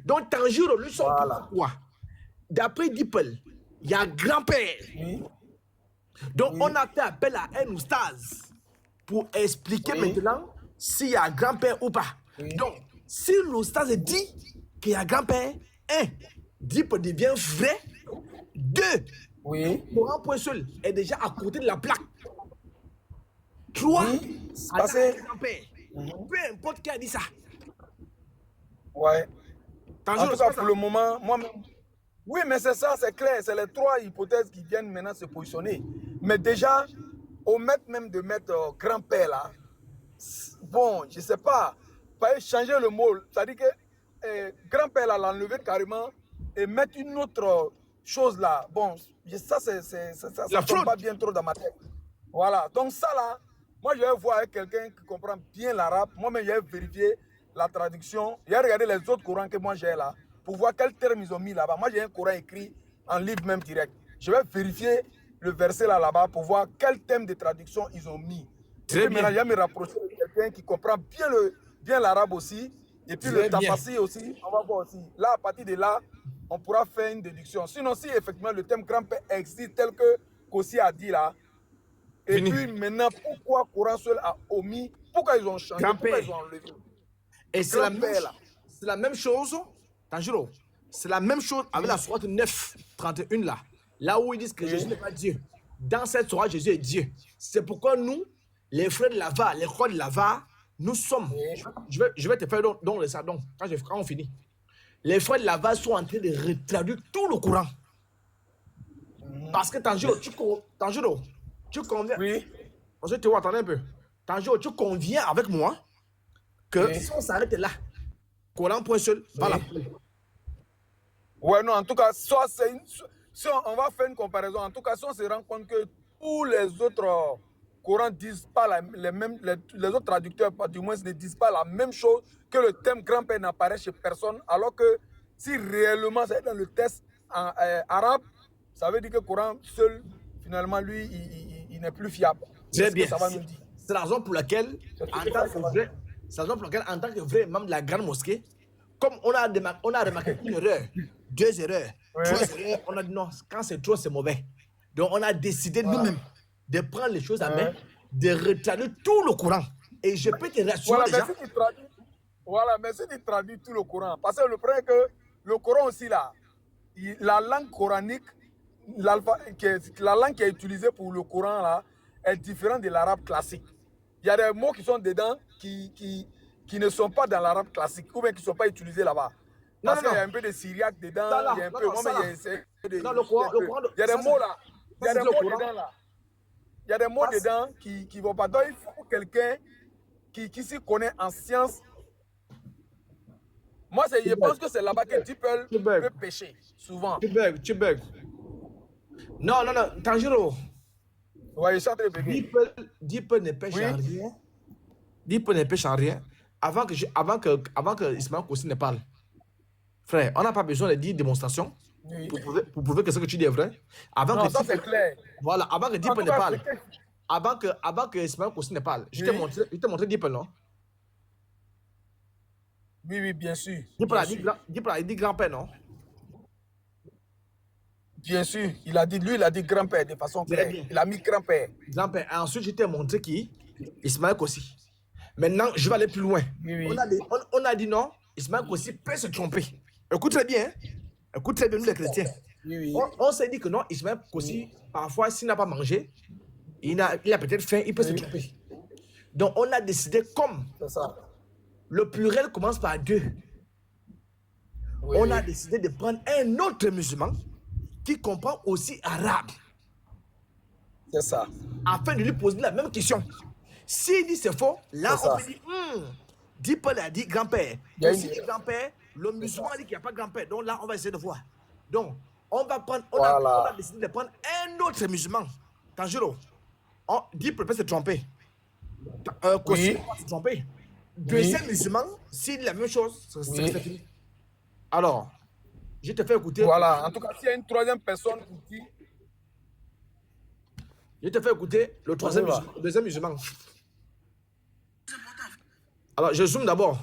Donc Tanjiro, lui, son pourquoi? D'après Dippel, il y a grand-père. Donc on a fait appel à un oustaz pour expliquer maintenant s'il y a grand-père ou pas. Donc, si l'oustaz dit qu'il y a grand-père, 1, Dippel devient vrai. 2, Coran point seul est déjà à côté de la plaque. 3, grand-père. Peu importe qui a dit ça. Ouais. Tanjiro, En tout cas, pour le moment, moi-même. Oui, mais c'est ça, c'est clair. C'est les 3 hypothèses qui viennent maintenant se positionner. Mais déjà, au mettre même de mettre grand-père là, bon, je ne sais pas, pas changer le mot. C'est-à-dire que grand-père là, l'enlever carrément et mettre une autre chose là. Bon, ça ne tombe pas bien trop dans ma tête. Voilà. Donc ça là, moi je vais voir avec quelqu'un qui comprend bien l'arabe. Moi-même, je vais vérifier la traduction. Je vais regarder les autres Corans que moi j'ai là pour voir quel terme ils ont mis là-bas. Moi, j'ai un Coran écrit en livre même direct. Je vais vérifier le verset là-bas pour voir quel thème de traduction ils ont mis. Et maintenant, je vais me rapprocher de quelqu'un qui comprend bien l'arabe aussi. Et puis le tafsir aussi, on va voir aussi. Là, à partir de là, on pourra faire une déduction. Sinon, si effectivement le thème grand-père existe tel que Kossi a dit là, et puis maintenant, pourquoi Coran seul a omis, pourquoi ils ont changé, pourquoi ils ont enlevé. Et c'est la même chose, Tanjiro, c'est la même chose avec la sourate 9, 31 là. Là où ils disent que Jésus n'est pas Dieu. Dans cette sourate, Jésus est Dieu. C'est pourquoi nous, les frères de Lava, les rois de Lava, nous sommes. Je vais te faire donc le sardon quand on finit. Les frères de Lava sont en train de retraduire tout le Coran. Parce que Tanjiro, tu conviens. Oui. Parce que tu vois, attendez un peu. Tanjiro, tu conviens avec moi que si on s'arrête là, Coran point seul, voilà. Ouais, non, en tout cas, soit si on va faire une comparaison, en tout cas, si on se rend compte que tous les autres Corans disent pas les autres traducteurs, du moins, ne disent pas la même chose, que le thème grand-père n'apparaît chez personne, alors que si réellement c'est dans le texte arabe, ça veut dire que le Coran seul, finalement, lui, il n'est plus fiable. Très bien. Ça va nous dire. C'est la raison pour laquelle, en tant que vrai membre de la grande mosquée, comme on a remarqué une erreur, 2 erreurs, 3 erreurs, on a dit non, quand c'est trop, c'est mauvais. Donc on a décidé nous-mêmes de prendre les choses à main, de retraduire tout le Coran. Et je peux te rassurer déjà. Mais si tu traduis tout le Coran, parce que le problème est que le Coran aussi là, la langue coranique, la langue qui est utilisée pour le Coran là, est différente de l'arabe classique. Il y a des mots qui sont dedans qui ne sont pas dans l'arabe classique ou bien qui ne sont pas utilisés là-bas. Parce qu'il y a un peu de syriaque dedans, il y a un peu... Il y a des mots là, il y a des mots dedans là. Il y a des mots dedans qui ne vont pas. Donc il faut quelqu'un qui s'y connaît en sciences. Moi, je pense que c'est là-bas que tu peux pêcher, souvent. Tu bugs. Non, Tanjiro. Ouais, je suis en train de bugger. Dippel ne pêche en rien. Dippel ne pêche en rien avant que Ismaël Kossi ne parle. Frère, on n'a pas besoin de 10 démonstrations pour prouver que ce que tu dis est vrai. Ça c'est clair. Voilà, avant que Dippel ne parle. Avant que Ismaël Kossi ne parle. Je t'ai montré Dippel, non? Oui, bien sûr. Dippel a dit grand-père, non? Bien sûr, il a dit grand-père de façon claire. Il a mis grand-père. Grand-père. Ensuite, je t'ai montré qui? Ismaël Kossi. Maintenant, je vais aller plus loin. Oui. On a dit non, Ismaël Kossi peut se tromper. Écoute très bien. Écoute très bien, nous les chrétiens. Oui. On s'est dit que non, Ismaël Kossi, parfois, s'il n'a pas mangé, il a peut-être faim, il peut se tromper. Donc, on a décidé comme le pluriel commence par 2. On a décidé de prendre un autre musulman qui comprend aussi arabe. C'est ça. Afin de lui poser la même question. S'il dit c'est faux, là C'est on ça. peut dire, dit Paul a dit grand-père. Il y a Et une si dit erreur. grand-père, le musulman dit qu'il n'y a pas grand-père. Donc là, on va essayer de voir. Donc, on va prendre, on Voilà. a décidé de prendre un autre musulman. Tanjiro, dit Paul peut se tromper. Oui. Se tromper. Deuxième musulman, s'il dit la même chose, Oui. c'est fini. Alors, je te fais écouter. Voilà. En tout cas, s'il y a une troisième personne qui... Je te fais écouter le troisième On y va. musulman, le deuxième musulman. Alors, je zoome d'abord.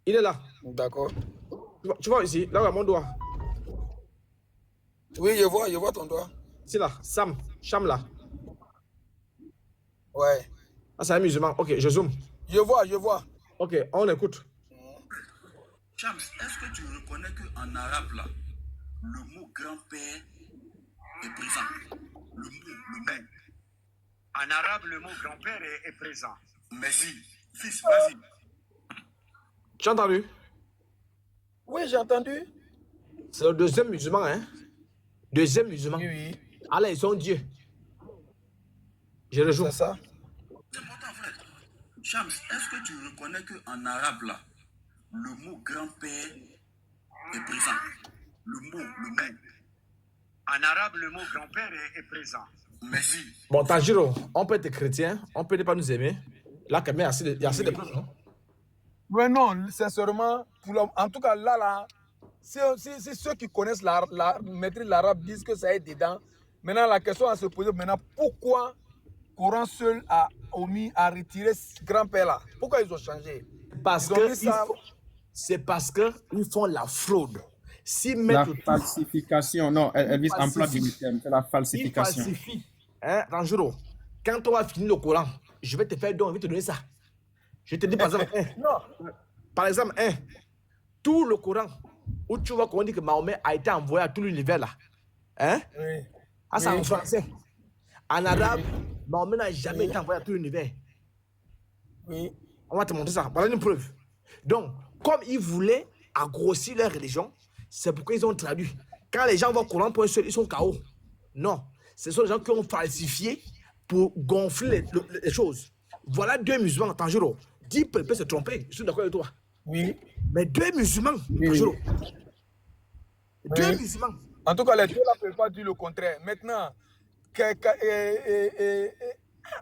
Il est là. D'accord. Tu vois ici, là où il y a mon doigt. Oui, je vois ton doigt. C'est là, Cham là. Ouais. Ah, c'est un musulman. Ok, je zoome. Je vois. Ok, on écoute. Chams, est-ce que tu reconnais qu'en arabe, là, le mot grand-père est présent? Le mot. En arabe, le mot grand-père est présent. Merci. Fils, vas-y. Tu as entendu? Oui, j'ai entendu. C'est le deuxième musulman, hein? Deuxième musulman. Oui. Allah, ils sont Dieu. Je rejoue. C'est ça. C'est important, frère. Chams, est-ce que tu reconnais qu'en arabe, là, le mot grand-père est présent? Le mot. En arabe, le mot grand-père est présent. Merci. Bon, Tanjiro, on peut être chrétien, on peut ne pas nous aimer. Là, quand même, il y a assez de preuves, non? Mais non, sincèrement, en tout cas, là, si ceux qui connaissent maîtrisent l'arabe disent que ça est dedans, maintenant, la question à se poser, maintenant, pourquoi Coran seul a omis à retirer ce grand-père là? Pourquoi ils ont changé? Parce Ils ont mis ça- c'est parce qu'ils font la fraude. Si La mettent falsification, non, elle vise en plein du terme, c'est la il falsification. falsifie. Hein, Tanjiro, quand on va finir le Coran, je vais te faire don, je vais te donner ça. Je te dis par exemple, par exemple, tout le Coran, où tu vois qu'on dit que Mahomet a été envoyé à tout l'univers là. Hein? Oui. Ah, c'est Oui. en français. En arabe, Mahomet n'a jamais été envoyé à tout l'univers. Oui. On va te montrer ça. Voilà une preuve. Donc, comme ils voulaient grossir leur religion, c'est pourquoi ils ont traduit. Quand les gens voient Coran pour un seul, ils sont KO. Non. Ce sont les gens qui ont falsifié pour gonfler les choses. Voilà deux musulmans, Tanjiro. 10 peuvent se tromper. Je suis d'accord avec toi. Oui. Mais deux musulmans, Oui. Tanjiro. Deux Oui. musulmans. En tout cas, les deux là ne peuvent pas dire le contraire. Maintenant,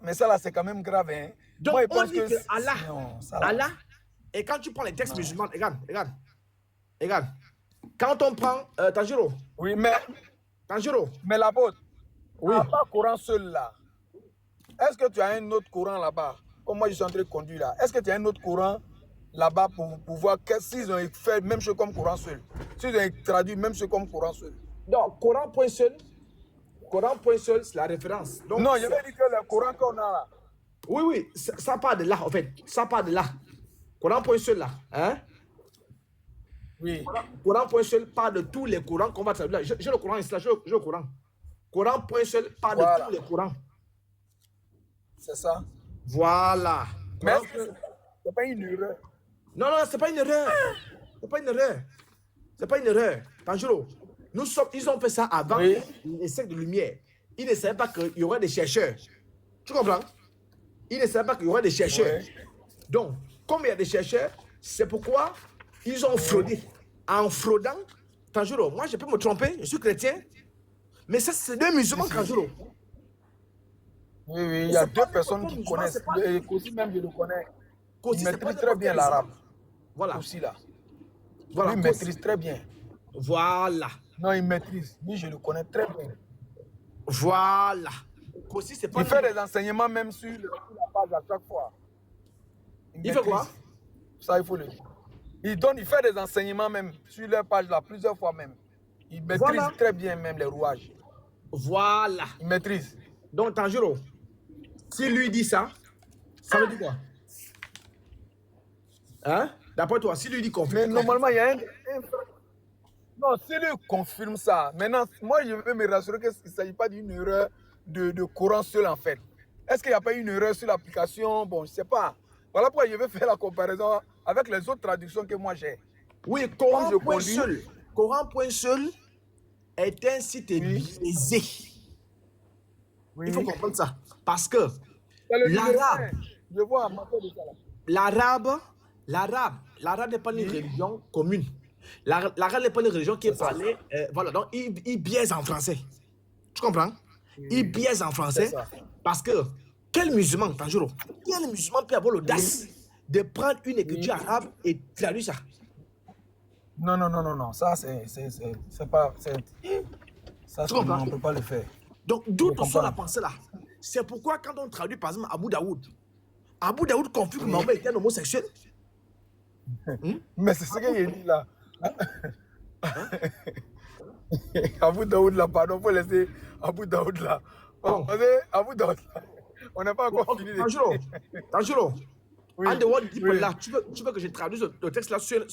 mais ça là, c'est quand même grave. Hein. Donc, Moi, je on pense dit que Allah, Non, ça va. Allah, et quand tu prends les textes musulmans, regarde. Quand on prend, Tanjiro, Oui, Tanjiro, mais l'apôtre, oui. à part Coran seul là, est-ce que tu as un autre Coran là-bas? Comme moi, je suis en train de conduire là. Est-ce que tu as un autre Coran là-bas pour voir s'ils ont fait même chose comme Coran seul? S'ils ont traduit même chose comme Coran seul? Donc, Coran point seul, c'est la référence. Donc, Non, je vais dire que le Coran qu'on a là. Oui, ça part de là, en fait. Ça part de là. Coran point seul, là. Hein? Oui. Coran point seul part de tous les Corans qu'on va traduire. J'ai le Coran ici, là. J'ai le Coran. Coran point seul part Voilà. de tous les Corans. C'est ça. Voilà. Mais Coran- est-ce que c'est pas une erreur? Non, c'est pas une erreur. C'est pas une erreur. C'est pas une erreur. Tanjiro, ils ont fait ça avant Oui. les siècles de lumière. Ils ne savaient pas qu'il y aurait des chercheurs. Tu comprends? Ils ne savaient pas qu'il y aurait des chercheurs. Oui. Donc, comme il y a des chercheurs, c'est pourquoi ils ont fraudé. En fraudant, Tanjiro, moi je peux me tromper, je suis chrétien, mais ça c'est deux musulmans, Tanjiro. Oui, il y a C'est deux pas personnes n'importe qui quel musulman, connaissent. c'est pas- Et Kosi même, je le connais. Kosi, Il c'est pas maîtrise très n'importe bien quel l'arabe. Voilà. Aussi là. Voilà. Lui, il Kosi. maîtrise très bien. Voilà. Non, il maîtrise. Lui, je le connais très bien. Voilà. Kosi, c'est pas. Il fait des enseignements même sur la page à chaque fois. Il fait quoi? Ça, il faut le dire. Il fait des enseignements même sur leur page là, plusieurs fois même. Il maîtrise Voilà. très bien même les rouages. Voilà. Il maîtrise. Donc, Tanjiro, si lui dit ça, ça veut dire quoi? Hein? D'après toi, si lui dit qu'on Mais fait. normalement, il y a un... Non, si lui confirme ça, maintenant, moi, je veux me rassurer qu'il ne s'agit pas d'une erreur de Coran seul, en fait. Est-ce qu'il n'y a pas une erreur sur l'application? Bon, je ne sais pas. Voilà pourquoi je vais faire la comparaison avec les autres traductions que moi j'ai. Oui, Comme Coran je point conduis- seul. Coran point seul est un site biaisé. Oui. Il faut comprendre ça. Parce que C'est le numéro l'arabe, 1. Je vois un matin de ça là. l'arabe n'est pas une religion commune. L'arabe n'est pas une religion qui est parlée. Voilà, donc il biaise en français. Tu comprends? Il biaise en français parce que quel musulman, Tanjuro, quel musulman peut avoir l'audace de prendre une écriture arabe et traduire ça? Non. Ça, c'est pas. Ça, Tu comprends? on ne peut pas le faire. Donc, d'où tout ça la pensée là. C'est pourquoi quand on traduit par exemple Abu Daoud confie que Mahomet était un homosexuel. Mais c'est ce qu'il dit là. Abu Daoud là, pardon, il faut laisser Abu Daoud là. Abu Daoud là. On n'a pas encore fini. Tanjuro, en dehors du people là, tu veux que je traduise le texte là sur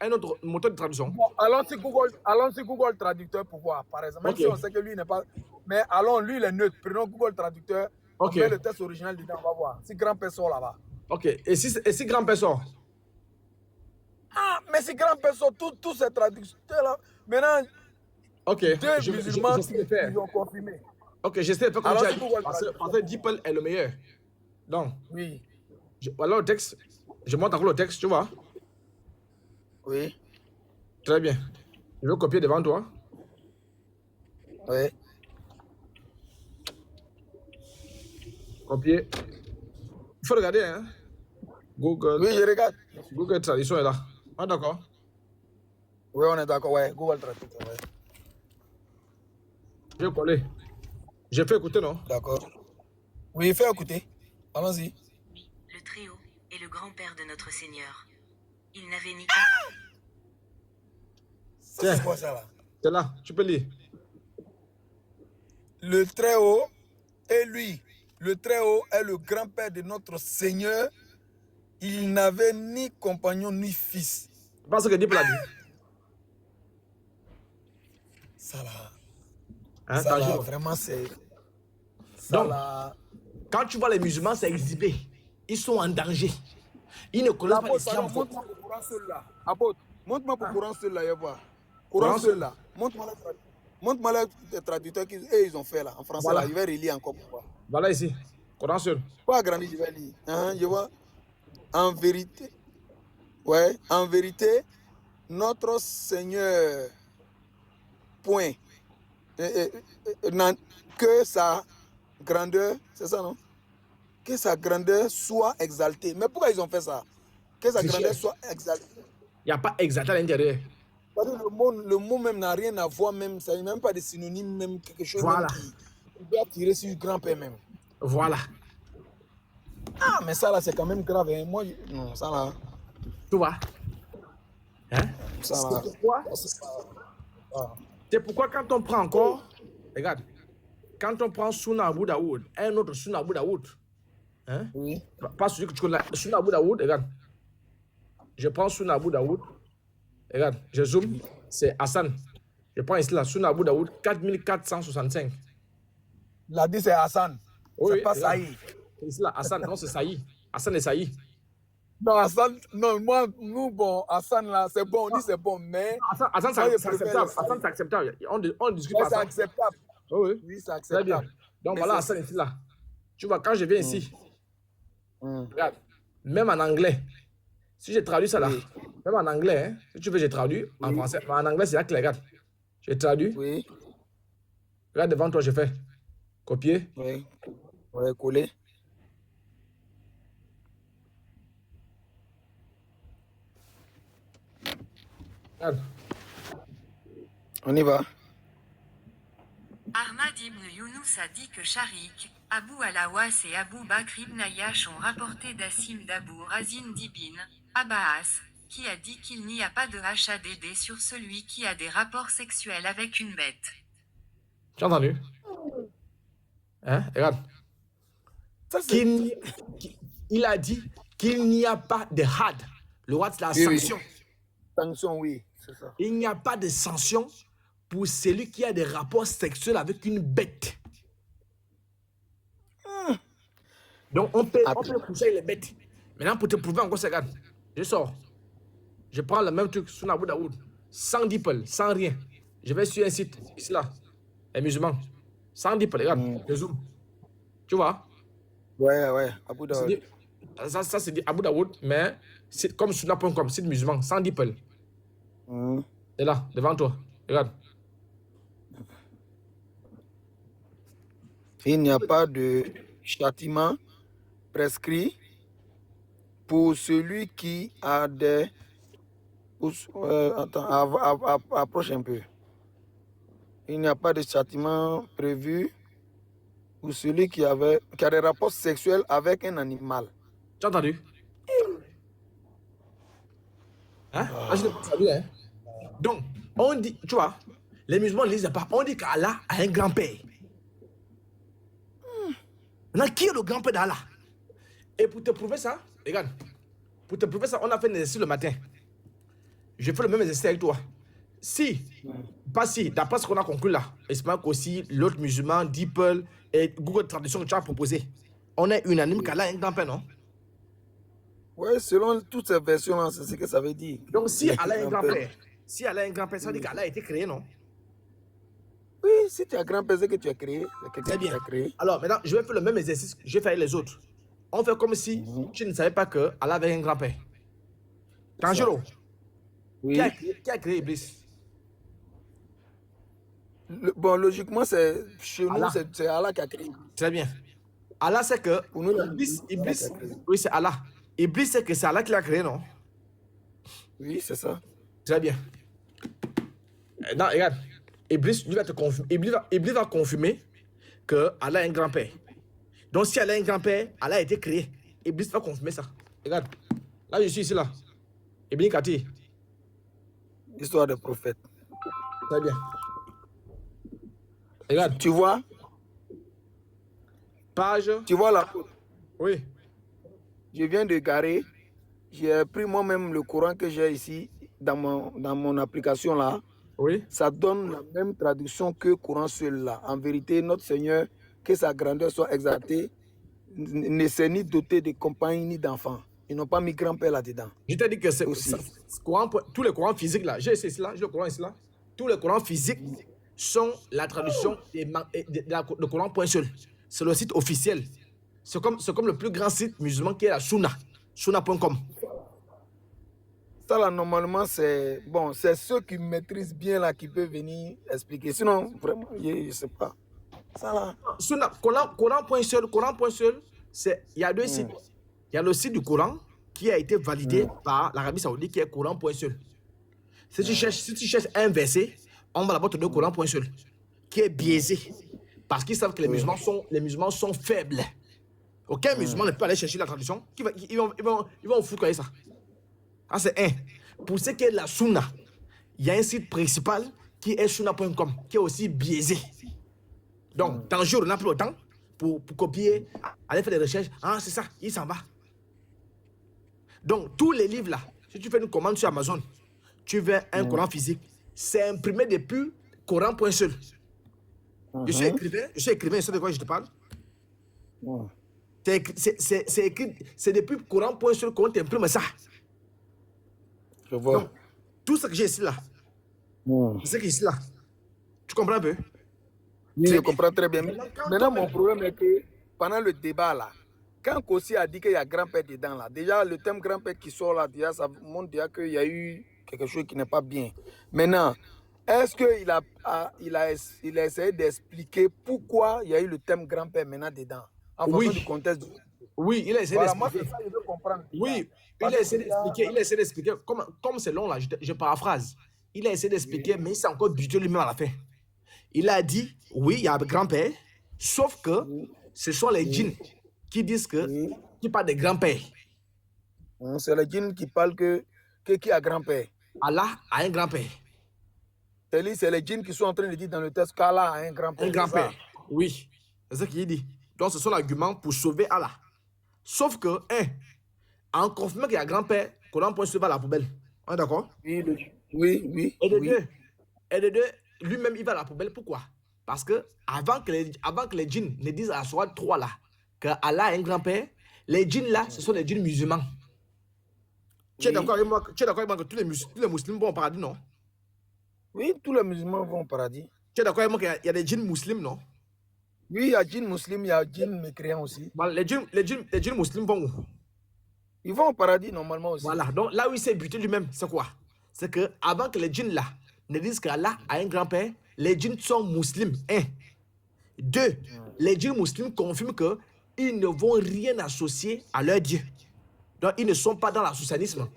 un autre moteur de traduction? Bon, allons sur Google Traducteur pour voir, par exemple. Même si on sait que lui n'est pas. Mais allons, lui il est neutre. Prenons Google Traducteur. On met le texte original dedans, on va voir. Si grand-père sort là-bas. Ok. Et si grand-père sort? Ah, mais si grand-père sort, tous ces traducteurs là. Maintenant, deux musulmans qui ont confirmé. Ok, j'essaie de faire comme tu as dit. Parce que DeepL est le meilleur. Donc, oui. Voilà le texte. Je montre encore le texte, tu vois? Oui. Très bien. Je vais copier devant toi. Oui. Copier. Il faut regarder, hein? Google. Oui, je regarde. Google Traduction est là. Ah, d'accord. Oui, on est d'accord, ouais. Google Traduction, ouais. Je vais coller. J'ai fait écouter, non? D'accord. Oui, fais écouter. Allons-y. Le Très-Haut est le grand-père de notre Seigneur. Il n'avait ni... C'est quoi ça là? C'est là, tu peux lire. Le Très-Haut est lui. Le Très-Haut est le grand-père de notre Seigneur. Il n'avait ni compagnon ni fils. Pas ce que dit pour la vie. Ça là. Hein, ça là, vraiment c'est... Ça donc, là... Quand tu vois les musulmans s'exhiber, ils sont en danger. Ils ne connaissent pas l'islam. Montre-moi le Coran seul là. Apôtre, montre-moi le Coran seul là, Coran seul là. Montre-moi les traducteurs qu'ils ont fait là, en français là. Je vais relire encore pour voir. Voilà ici, Coran seul. Pas agrandi, je vais lire. Je vois. En vérité, ouais, en vérité, notre Seigneur, point, que sa grandeur, c'est ça non? Que sa grandeur soit exaltée. Mais pourquoi ils ont fait ça? Que sa grandeur soit exaltée. Il n'y a pas exalté à l'intérieur. Le mot même n'a rien à voir, même, ça n'a même pas de synonyme, même quelque chose qui doit tirer sur le grand-père même. Voilà. Ah, mais ça là, c'est quand même grave. Hein. Moi, non, ça là. Tu vois? Hein? Ça là. C'est pourquoi quand on prend encore, regarde, quand on prend Sunna Abu Daoud, un autre Sunna Abu Daoud, hein? Oui. Pas celui que tu connais, Sunna Abu Daoud, regarde. Je prends Sunna Abu Daoud, regarde, je zoome, c'est Hassan. Je prends ici la Sunna Abu Daoud, 4465. Il a dit c'est Hassan. Oui, c'est pas Saïd. Ici là, Hassan, non, c'est Saïd. Hassan et Saïd. Non, Hassan, non, nous, bon, Hassan là, c'est bon, on dit c'est bon, mais. Hassan, c'est acceptable. Hassan, c'est acceptable. On discute pas. C'est acceptable. Oui, oui, c'est acceptable. Très bien. Donc mais voilà, Hassan ici là. Tu vois, quand je viens ici, regarde, même en anglais, si je traduis ça là, même en anglais, hein, si tu veux, j'ai traduit en français, mais en anglais, c'est là que les regarde. J'ai traduit. Oui. Regarde devant toi, je fais copier. Oui. Ouais, coller. Regarde. On y va. Ahmad ibn Younous a dit que Sharik, Abu al-Awas et Abu Bakr ibn Ayyash ont rapporté d'Assim d'Abu Razin d'Ibn Abbas, qui a dit qu'il n'y a pas de HADD sur celui qui a des rapports sexuels avec une bête. Tu as entendu? Hein? Regarde. Il a dit qu'il n'y a pas de had. Le had, c'est la sanction. Oui. Sanction, oui, c'est ça. Il n'y a pas de sanction pour celui qui a des rapports sexuels avec une bête. Donc, on peut pousser les bêtes. Maintenant, pour te prouver encore, regarde. Je sors. Je prends le même truc sur Abu Daoud. Sans DeepL, sans rien. je vais sur un site, ici là, un musulman. 110 peuls, regarde, je zoom. Tu vois? Ouais, Abu C'est Daoud. dit- Ça c'est dit Abu Daoud, mais c'est comme sunna.com, site musulman, 110 peuls. C'est là, devant toi. Regarde. Il n'y a pas de châtiment prescrit pour celui qui a des... attends, approche un peu. Il n'y a pas de châtiment prévu pour celui qui a des rapports sexuels avec un animal. Tu as entendu? Hein? Ah, je l'ai pas entendu, hein? Donc, on dit, tu vois, les musulmans ne lisent pas. On dit qu'Allah a un grand-père. Maintenant, qui est le grand-père d'Allah? Et pour te prouver ça, regarde, pour te prouver ça, on a fait un exercice le matin. Je fais le même exercice avec toi. Si, pas si, d'après ce qu'on a conclu là, j'espère qu'aussi l'autre musulman, DeepL et Google Traduction que tu as proposé, on est unanime qu'Allah a un grand-père, non? Oui, selon toutes ces versions-là, c'est ce que ça veut dire. Donc, si Les Allah a un grands-pères. grand-père, ça veut dire qu'Allah a été créé, non? Oui, si tu as grand-père, c'est que tu as créé. C'est quelqu'un Très qui bien. t'a créé. Alors, maintenant, je vais faire le même exercice que j'ai fait avec les autres. On fait comme si tu ne savais pas que Allah avait un grand-père. Tanjiro, Oui. qui a créé Iblis? Bon, logiquement, chez nous, Allah. c'est Allah qui a créé. Très bien. Allah, c'est que Pour nous, Iblis, Allah qui a créé. oui, c'est Allah. Iblis, c'est que c'est Allah qui l'a créé, non? Oui, c'est ça. Très bien. Non, regarde. Iblis, lui va te Iblis va confirmer que Allah a un grand-père. Donc, si Allah a un grand-père, Allah a été créé. Iblis va confirmer ça. Regarde. Là, je suis ici, là. Ibn Kathir. Histoire de prophète. Très bien. Regarde. Tu vois? Page. Tu vois là? Oui. Je viens de garer. J'ai pris moi-même le Coran que j'ai ici dans mon application là. Oui. Ça donne la même traduction que Coran seul là. En vérité, notre Seigneur, que sa grandeur soit exaltée, ne s'est ni doté de compagnie ni d'enfants. Ils n'ont pas mis grand-père là-dedans. Je t'ai dit que c'est Aussi. tous les courants physiques là. J'ai ici là, j'ai le Coran ici là. Tous les courants physiques sont la traduction de Coran point seul. C'est le site officiel. C'est comme le plus grand site musulman qui est la Sunna. Sunna.com. Ça là, normalement, c'est bon, c'est ceux qui maîtrisent bien là qui peuvent venir expliquer. Sinon, vraiment, je ne sais pas. Ça là. Sunna, Coran point seul, il y a deux sites. Il y a le site du Coran qui a été validé par l'Arabie Saoudite qui est Coran point seul. Si tu cherches un verset, on va d'abord te donner Coran point seul, qui est biaisé. Parce qu'ils savent que les musulmans sont faibles. Aucun musulman ne peut aller chercher la traduction. Ils vont foutre ça. Ça, c'est un. Pour ce qui est de la Sunna, il y a un site principal qui est sunna.com, qui est aussi biaisé. Donc, dans le jour, on n'a plus le temps pour copier, aller faire des recherches. Ah, c'est ça, il s'en va. Donc, tous les livres là, si tu fais une commande sur Amazon, tu veux un Coran physique, c'est imprimé depuis Coran.seul. Je suis écrivain, je sais de quoi je te parle. C'est écrit, c'est depuis Coran.seul qu'on t'imprime ça. Je vois. Donc, tout ce que j'ai ici là, c'est ce qui est ici là. Tu comprends un peu? Oui, je comprends très bien. Maintenant, mon problème est que pendant le débat là, quand Kossi a dit qu'il y a grand-père dedans là, déjà le thème grand-père qui sort là, déjà, ça montre déjà qu'il y a eu quelque chose qui n'est pas bien. Maintenant, est-ce qu'il a essayé d'expliquer pourquoi il y a eu le thème grand-père maintenant dedans, en fonction du contexte? Oui, il a essayé voilà, moi, d'expliquer. c'est ça que je veux comprendre. Oui, il a essayé d'expliquer, comme c'est long là, je paraphrase. Il a essayé d'expliquer, mais il s'est encore buté lui-même à la fin. Il a dit, oui, il y a un grand-père, sauf que ce sont les djinns qui disent qui parlent de grand-père. C'est les djinns qui parlent qui a grand-père. Allah a un grand-père. C'est les djinns qui sont en train de dire dans le texte qu'Allah a un grand-père. Un grand-père, oui. C'est ce qu'il dit. Donc, ce sont l'argument pour sauver Allah. Sauf que, en confirmant qu'il y a grand-père, Coran peut se va à la poubelle. On est d'accord? Oui. Et de deux, lui-même, il va à la poubelle. Pourquoi? Parce que avant que les djinns ne disent à soi 3 là, que Allah a un grand-père, les djinns là, ce sont les djinns musulmans. Tu es d'accord avec moi que tous les musulmans vont au paradis, non? Oui, tous les musulmans vont au paradis. Tu es d'accord avec moi qu'il y a des djinns musulmans, non? Oui, il y a djinns musulmans, il y a djinns mécréants aussi. Bon, les djinns musulmans vont où? Ils vont au paradis normalement aussi. Voilà, donc là où il s'est buté lui-même, c'est quoi? C'est que avant que les djinns là ne disent qu'Allah a un grand-père, les djinns sont musulmans. 1. 2. Les djinns musulmans confirment qu'ils ne vont rien associer à leur Dieu. Donc ils ne sont pas dans l'associationnisme.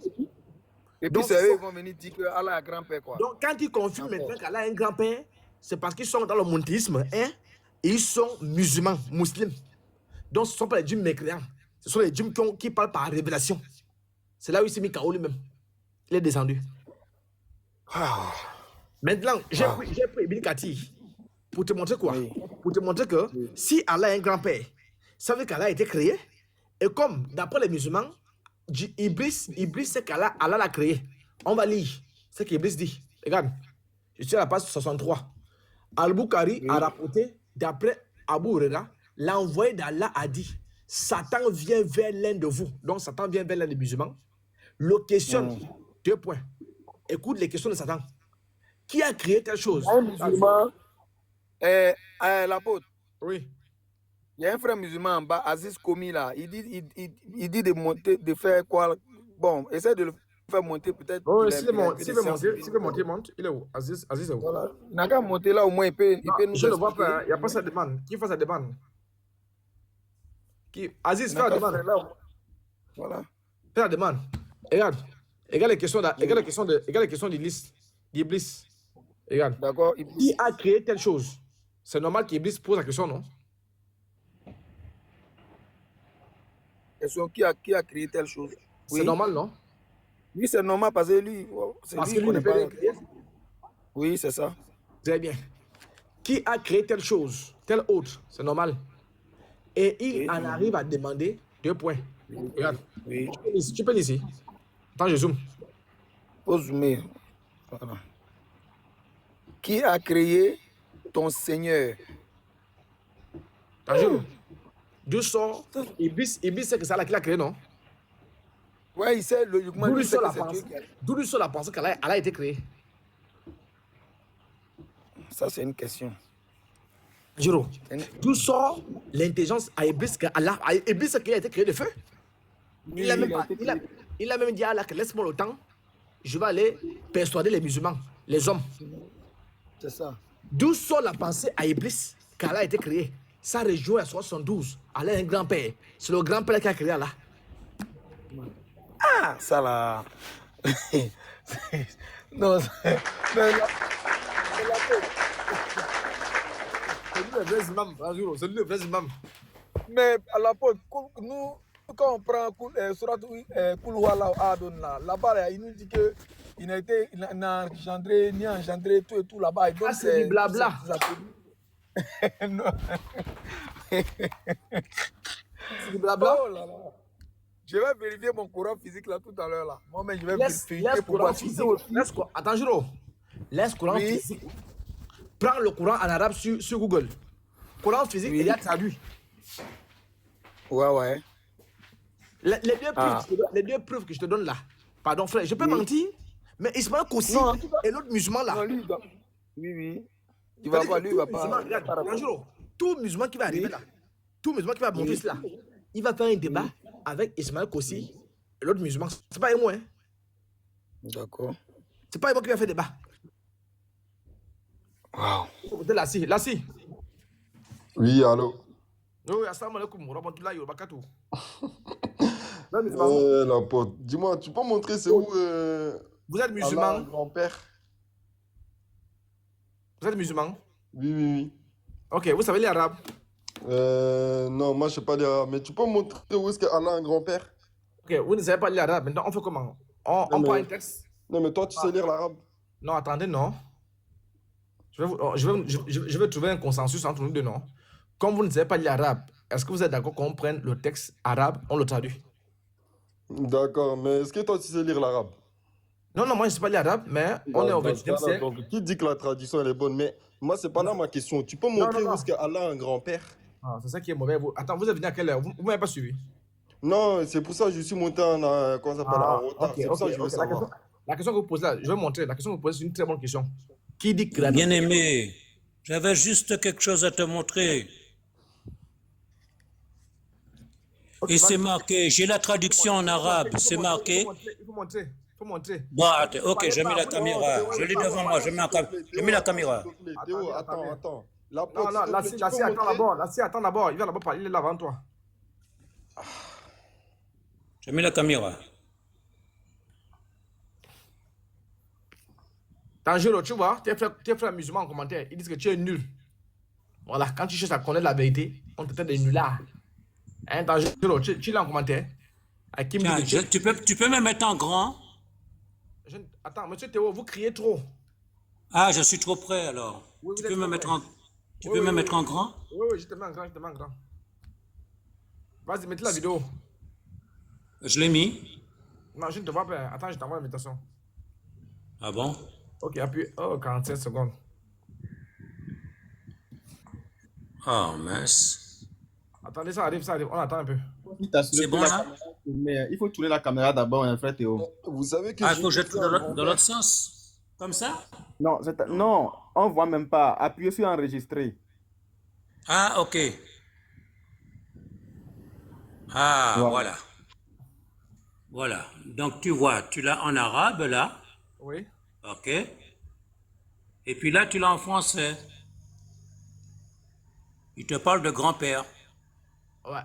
Et puis Donc, c'est eux qui vont venir dire que Allah a grand-père quoi. Donc quand ils confirment maintenant qu'Allah a un grand-père, c'est parce qu'ils sont dans le monothéisme. Et ils sont musulmans, musulmans. Donc ce ne sont pas les djinns mécréants. Ce sont les djinns qui parlent par révélation. C'est là où il s'est mis KO lui-même. Il est descendu. Maintenant, j'ai pris Ibn Kathir pour te montrer quoi? Pour te montrer que si Allah a un grand-père, ça veut dire qu'Allah a été créé. Et comme, d'après les musulmans, Iblis c'est qu'Allah l'a créé. On va lire ce qu'Iblis dit. Regarde, je suis à la page 63. Al-Bukhari a rapporté, d'après Abu Huraira, l'envoyé d'Allah a dit, Satan vient vers l'un de vous. Donc Satan vient vers l'un des musulmans. Le questionne. 2 points. Écoute les questions de Satan. Qui a créé telle chose? Un musulman, l'apôtre. Oui. Il y a un frère musulman en bas, Aziz Komi là. Il dit de monter, de faire quoi? Bon, essaie de le faire monter peut-être. Oh, s'il veut monter, monte. Il est où? Aziz est où? Voilà. Il n'a qu'à monter là, au moins il peut nous. Je ne vois pas, il n'y a pas sa demande. Qui fait sa demande? Aziz, fais la demande. Voilà. Fais la demande. Regarde. Regarde les questions d'Iblis. Regarde. D'accord. Qui a créé telle chose? C'est normal qu'Iblis pose la question, non? Qui a créé telle chose? C'est normal, non? Oui, c'est normal parce que lui, parce que lui ne peut rien créer. Oui, c'est ça. Très bien. Qui a créé telle chose, telle autre? C'est normal. Et il en arrive à demander 2 points. Regarde. Oui. Tu peux lire ici. Attends, je zoome. Faut zoomer. Voilà. Qui a créé ton Seigneur? D'où sort Iblis, c'est que c'est Allah qui l'a créé, non? Ouais, il sait logiquement. D'où lui sort la pensée qu'Allah a été créé? Ça, c'est une question. Jiro, d'où sort l'intelligence à Iblis Iblis, c'est qu'il a été créé de feu? Il a même dit à Allah que laisse-moi le temps, je vais aller persuader les musulmans, les hommes. C'est ça. D'où sort la pensée à Iblis qu'Allah a été créé? Ça rejoint à 72. Allah est un grand-père. C'est le grand-père qui a créé Allah. Ah, ça là. Non, c'est le vrai imam. C'est le vrai imam. Mais à la porte, nous, quand on prend Surat Koulouala Adon là-bas, il nous dit que il n'a engendré, ni engendré tout et tout là-bas. Ah, c'est du blabla. Non. C'est du blabla. Oh là là. Je vais vérifier mon courant physique là tout à l'heure là. Moi-même, je vais vérifier pour courant voir physique. Attends, Jiro. Laisse courant physique. Prends le courant en arabe sur Google. Courant physique, il y a traduit. Ouais. Les deux preuves que je te donne là. Pardon, frère, je peux mentir, mais Ismaël Koussi et l'autre musulman là. Non, lui, oui. Il va voir, lui, il va pas. Regarde, tout musulman qui va arriver là, tout musulman qui va monter cela, il va faire un débat avec Ismaël Koussi et l'autre musulman. C'est pas moi, hein. D'accord. C'est pas moi qui va faire débat. Wow. Lassi. Oui, allô. Oui, assalamu alaikum, rahmatullahi wa barakatuh. La pote. Dis-moi, tu peux montrer c'est où Vous êtes musulman? Grand-père. Vous êtes musulman? Oui. Ok, vous savez l'arabe? Non, moi je sais pas l'arabe, mais tu peux montrer où est-ce qu'Allah a un grand-père? Ok, vous ne savez pas lire l'arabe, maintenant on fait comment? On prend un texte? Non, mais toi tu sais lire l'arabe? Non, attendez, non. Je vais trouver un consensus entre nous deux, non? Comme vous ne savez pas lire l'arabe, est-ce que vous êtes d'accord qu'on prenne le texte arabe, on le traduit? D'accord, mais est-ce que toi tu sais lire l'arabe? Non, moi je ne sais pas lire l'arabe, mais on est au 20e siècle. Donc, qui dit que la tradition elle est bonne? Mais moi, c'est pas là ma question. Tu peux montrer où est-ce qu'Allah a un grand-père? Ah, c'est ça qui est mauvais. Attends, vous êtes venu à quelle heure? Vous ne m'avez pas suivi? Non, c'est pour ça que je suis monté en retard. C'est pour ça que je veux savoir. La question que vous posez là, je vais montrer. La question que vous posez, c'est une très bonne question. Qui dit que la Bien-aimé, j'avais juste quelque chose à te montrer. Et c'est marqué, j'ai la traduction en arabe, c'est marqué. Il faut montrer. Il faut montrer. Bon, ok, je mets la caméra. Je l'ai devant moi, je mets la caméra. Théo, attends. Non, Lassie, attends d'abord. Lassie, attends d'abord. Il vient d'abord parler, il est là avant toi. Je mets la caméra. Tangelo, tu vois, tes frères musulmans en commentaire, ils disent que tu es nul. Voilà, quand tu cherches à connaître la vérité, on te traite de nulard. Hein, Tangelo, tu l'as en commentaire. Tiens, tu peux me mettre en grand? Attends, monsieur Théo, vous criez trop. Ah, je suis trop près alors. Oui, tu peux me mettre en grand? Oui, je te mets en grand, Vas-y, mettez la vidéo. Je l'ai mis. Non, je ne te vois pas. Attends, je t'envoie l'invitation. Ah bon? Ok, appuie. Oh, 47 secondes. Oh, mince. Attendez, ça arrive. On attend un peu. C'est bon là? Il faut tourner la caméra d'abord, hein, frère Théo. Vous savez que... Ah, il faut que je tourne dans l'autre sens? Comme ça? Non, on voit même pas. Appuyez sur enregistrer. Ah, ok. Ah, voilà. Voilà. Donc, tu vois, tu l'as en arabe, là. Oui. Ok. Et puis là, tu l'as en français. Il te parle de grand-père. Ouais.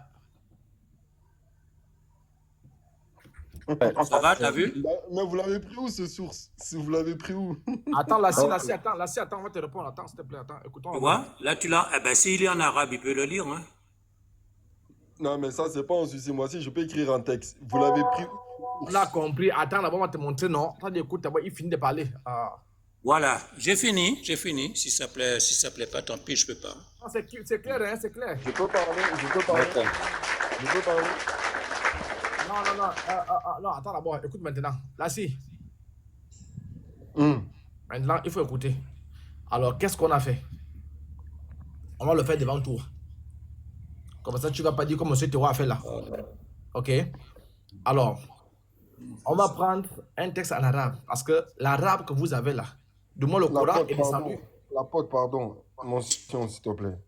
Ça va, t'as vu? Mais vous l'avez pris où, ce source? Vous l'avez pris où? Attends, Lassie, attends, on va te répondre. Attends, s'il te plaît, attends. Écoutons. Tu vois? Là, tu l'as. Eh ben, s'il est en arabe, il peut le lire, hein. Non, mais ça, c'est pas un souci. Moi aussi, je peux écrire un texte. Vous l'avez pris où? On a compris. Attends, d'abord, on va te montrer, non? Attends, écoute, d'abord, il finit de parler. Voilà, j'ai fini. Si ça plaît pas, tant pis, je peux pas. C'est clair, hein, c'est clair. Je peux parler. Non, attends d'abord, écoute maintenant. Lassie. Maintenant, il faut écouter. Alors, qu'est-ce qu'on a fait? On va le faire devant toi. Comme ça, tu ne vas pas dire comme M. Théo a fait là. Ok? Alors, on va prendre un texte en arabe. Parce que l'arabe que vous avez là, du moins le Coran est descendu. L'apôtre, pardon. Mention, s'il te plaît.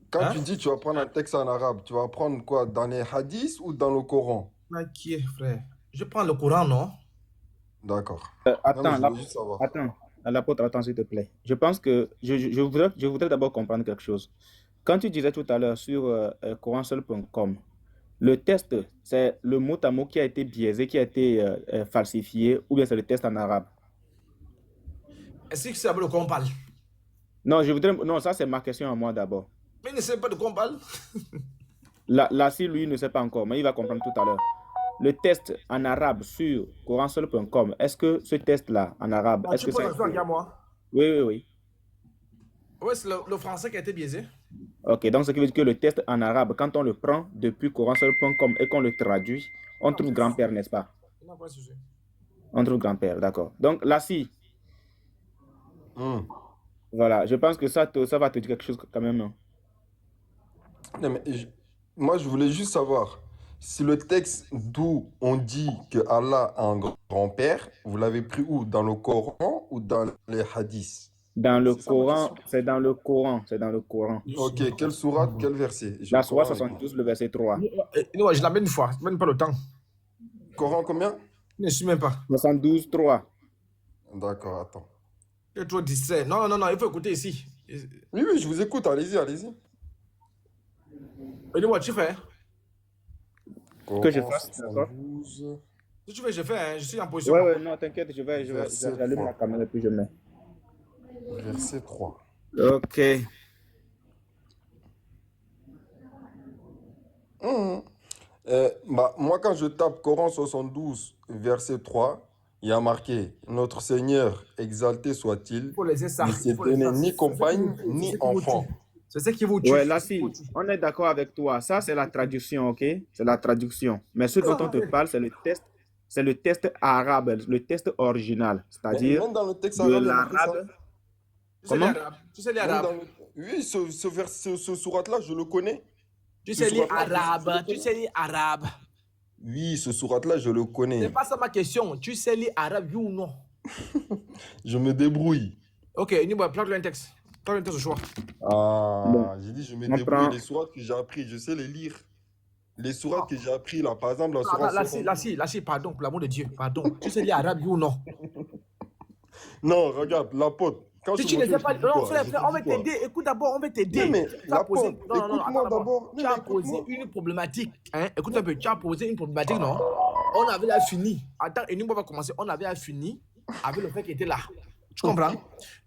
Quand tu dis tu vas prendre un texte en arabe, tu vas prendre quoi? Dans les hadiths ou dans le Coran? Qui est, frère? Je prends le Coran, non? D'accord. Attends, l'apôtre, attends, s'il te plaît. Je pense que je voudrais d'abord comprendre quelque chose. Quand tu disais tout à l'heure sur coranseul.com, le test, c'est le mot à mot qui a été biaisé, qui a été falsifié, ou bien c'est le test en arabe? Est-ce que c'est de quoi on parle? Non, ça c'est ma question à moi d'abord. Mais il ne sait pas de quoi on parle. Lassie, lui, ne sait pas encore, mais il va comprendre tout à l'heure. Le test en arabe sur coranseul.com, est-ce que ce test-là en arabe, est-ce que c'est... Oui. Oui, c'est le français qui a été biaisé. Ok, donc ce qui veut dire que le test en arabe, quand on le prend depuis coranseul.com et qu'on le traduit, on trouve grand-père, n'est-ce pas? Non, pas de souci. On trouve grand-père, d'accord. Donc, Lassie, voilà, je pense que ça va te dire quelque chose quand même, non? Non, mais moi, je voulais juste savoir si le texte d'où on dit que Allah a un grand-père, vous l'avez pris où? Dans le Coran ou dans les hadiths? Dans le Coran, c'est dans le Coran. Ok, quelle sourate, quel verset? La sourate 72, le verset 3. Non, je l'amène une fois, je n'amène pas le temps. Coran combien? Je ne suis même pas. 72, 3. D'accord, attends. Tu es trop distrait. Non, il faut écouter ici. Oui, je vous écoute, allez-y. Dis-moi, tu fais? Que je fasse, d'accord? Si tu veux, je fais, hein. Je suis en position. Ouais, non, t'inquiète, j'allume la caméra et puis je mets. Verset 3. Ok. Moi, quand je tape Coran 72, verset 3, il y a marqué « Notre Seigneur, exalté soit-il, ne s'est donné ni compagne, ni enfant. » C'est ce qui vous tue. Ouais, Lassie, on est d'accord avec toi. Ça, c'est la traduction, ok? C'est la traduction. Mais ce dont on te parle, c'est le test arabe, le test original. C'est-à-dire même dans le texte de arabe, l'arabe. Comment? Tu sais les arabes? Oui, ce sourate-là, je le connais. Tu sais les arabes? Oui, ce sourate-là, je le connais. C'est pas ça ma question. Tu sais les arabes, oui ou non? Je me débrouille. Ok, Niboy, plante un texte. Plante un texte au choix. Ah, Bon, j'ai dit, je me on débrouille. prend. Les sourates que j'ai appris, je sais les lire. Les sourates que j'ai appris, là, par exemple, la Non, sourate attends, 72. là, si, pardon, pour l'amour de Dieu, pardon. Tu sais lire arabe, oui ou non? Non, regarde, l'apôtre. Quand Si je tu suis ne monté, sais je pas, t'ai dit non, quoi? frère, Je frère, t'ai on dit va quoi? t'aider. Écoute d'abord, on va t'aider. Non, mais Tu as posé, l'apôtre, non, non, non, attends écoute-moi d'abord. d'abord. Tu Non, mais as posé écoute-moi. une problématique. Hein? Écoute un peu, tu as posé une problématique, non? On avait là fini. Attends, et nous, on va commencer. On avait fini avec le fait qu'il était là. Tu comprends?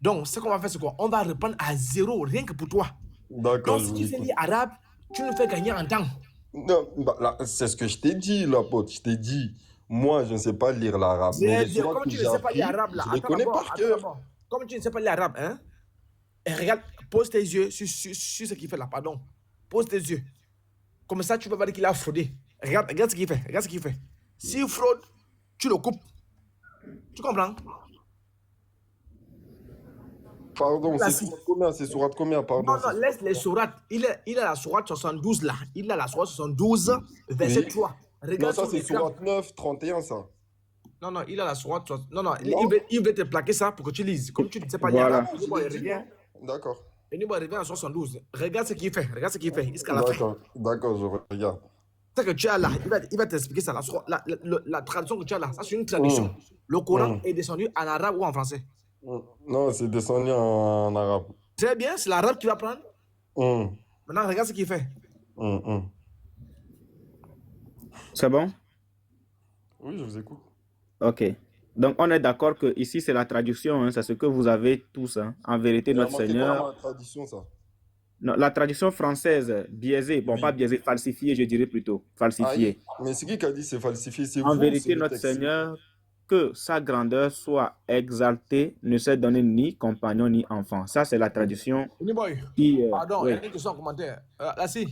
Donc, ce qu'on va faire, c'est quoi? On va reprendre à zéro, rien que pour toi. D'accord, Donc, je si vous tu sais écoute. lire arabe, tu nous fais gagner en temps. Non, bah, là, c'est ce que je t'ai dit, l'apôtre. Je t'ai dit, moi, je ne sais pas lire l'arabe, mais Très les bien. sourates Comme que tu ne j'ai sais pas lire appris, arabe, là, je les connais par attends cœur. d'abord. Comme tu ne sais pas lire arabe, hein? Et regarde, pose tes yeux sur ce qu'il fait là, pardon. Pose tes yeux. Comme ça, tu vas voir qu'il a fraudé. Regarde ce qu'il fait. Regarde ce qu'il fait. S'il fraude, tu le coupes. Tu comprends? Pardon, Là, c'est si. sourate combien? C'est sourate combien? Non, Pardon, non, c'est laisse les sourates. Il a la sourate 72 là. Il a la sourate 72, verset Oui. 3. Non, Regarde ça, sur c'est l'écran. sourate 9, 31, ça. Non, non, il a la sourate. Non, non, Non? il veut te plaquer ça pour que tu lises. Comme tu ne sais pas lire Voilà. arabe, Je l'ai dit, non? D'accord. il revient à 72. Regarde ce qu'il fait. Regarde ce qu'il fait jusqu'à la fin. D'accord, d'accord, je regarde. Ce que tu as là, il va t'expliquer ça. La traduction que tu as là, ça c'est une traduction. Le Coran est descendu en arabe ou en français? Non, c'est descendu en arabe. Très bien, c'est l'arabe qui va prendre. Maintenant, regarde ce qu'il fait. C'est bon? Oui, je vous écoute. Ok. Donc, on est d'accord que ici, c'est la traduction, hein, c'est ce que vous avez tous. Hein. En vérité, Il y a notre marqué quoi dans Seigneur. la tradition, ça? Non, la traduction française, biaisée, bon, pas biaisée, falsifiée, je dirais plutôt, falsifiée. Mais c'est qui a dit c'est falsifié? C'est En vous, vérité, c'est le notre texte. Seigneur, que sa grandeur soit exaltée, ne s'est donné ni compagnon ni enfant. Ça, c'est la traduction Uniboy, qui... pardon, oui. il y a une question en commentaire. Là, si.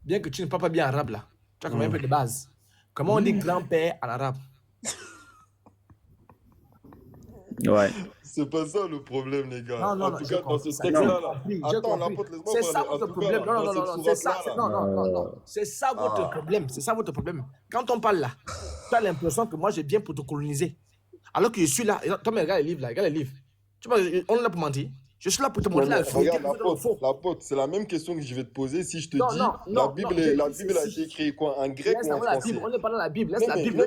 Bien que tu ne parles pas bien arabe, là, tu as quand même un peu de base. Comment on dit grand-père en arabe? Ouais. C'est pas ça le problème, les gars. Non, non, En non, tout j'ai cas, dans ce compris ça. texte-là, J'ai compris, j'ai attends, compris. l'apôtre, laisse-moi C'est ça parler. En votre tout problème. cas, Non, non, dans non, cette non, c'est ça. sourate-là, Non, non, non, non. C'est ça votre problème. C'est ça votre problème. Quand on parle là, tu as l'impression que moi, je viens pour te coloniser. Alors que je suis là. Toi, mais regarde les livres là, regarde les livres. Tu vois, on est là pour mentir. Je suis là pour te montrer la vérité. Regarde, l'apôtre, c'est la même question que je vais te poser si je te Non, dis non, la non, Bible, non, la Bible a été écrite quoi, en grec Laisse ou en la français? Bible, on n'est pas dans la Bible. Laisse la Bible.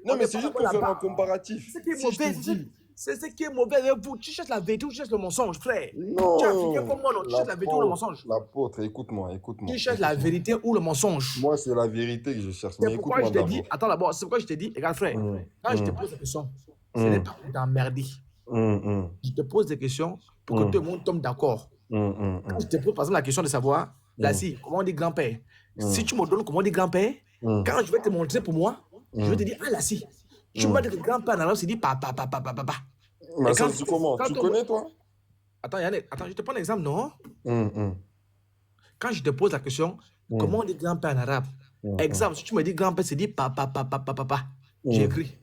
Non, mais c'est juste pour faire un comparatif. Ce qui est Si je te mauvais, dis. c'est ce qui est mauvais avec vous. Tu cherches la vérité ou tu cherches le mensonge, frère? Non. Tu es africain comme moi, non? Tu cherches la vérité ou le mensonge? L'apôtre, écoute-moi. Tu cherches la vérité ou le mensonge? Moi, c'est la vérité que je cherche. C'est Mais pourquoi je écoute-moi t'ai dit, d'abord. attends d'abord, c'est pourquoi je t'ai dit, regarde frère, quand je te pose des questions, ce n'est pas pour t'emmerder. Je te pose des questions pour que tout le monde tombe d'accord. Quand je te pose par exemple la question de savoir, là si, comment on dit grand-père? Si tu me donnes comment on dit grand-père, quand je vais te montrer pour moi, je vais te dire, ah là si, tu m'as dit que grand-père en arabe, c'est dit papa. Mais ça, tu comment? Tu connais, toi? Attends, Yannick, attends, je te prends un exemple, non? Quand je te pose la question, comment on dit grand-père en arabe? Exemple, si tu me dis grand-père, c'est dit papa. J'ai écrit.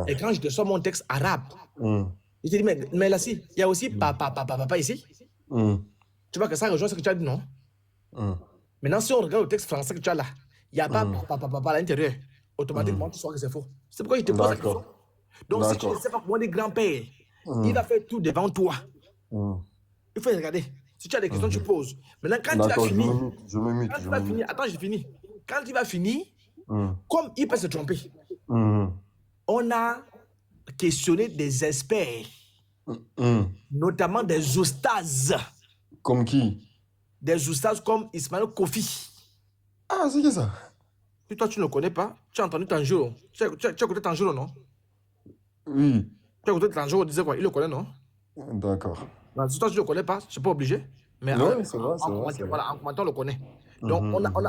Et quand je te sors mon texte arabe, je te dis, mais là, si, il y a aussi papa ici. Tu vois que ça rejoint ce que tu as dit, non? Maintenant, si on regarde le texte français que tu as là, il n'y a pas papa à l'intérieur. Automatiquement, tu sauras que c'est faux. C'est pourquoi je te pose la question. Donc, si tu ne sais pas comment on dit grand-père, il va faire tout devant toi. Il faut regarder. Si tu as des questions, tu poses. Maintenant, quand tu vas finir, quand tu vas finir, attends, j'ai fini. Quand tu vas finir, comme il peut se tromper, on a questionné des experts, notamment des oustas. Comme qui? Des oustas comme Ismaël Kofi. Ah, c'est qui ça? Si toi, tu ne le connais pas, tu as entendu Tanjiro. Tu as écouté Tanjiro, non? Oui. Tu as écouté Tanjiro, il disait quoi? Il le connaît, non? D'accord. Non, si toi, tu ne le connais pas, je ne suis pas obligé. Mais Non, en c'est vrai, c'est vrai, commentaire, c'est vrai. voilà, en commentaire, on le connaît. Donc,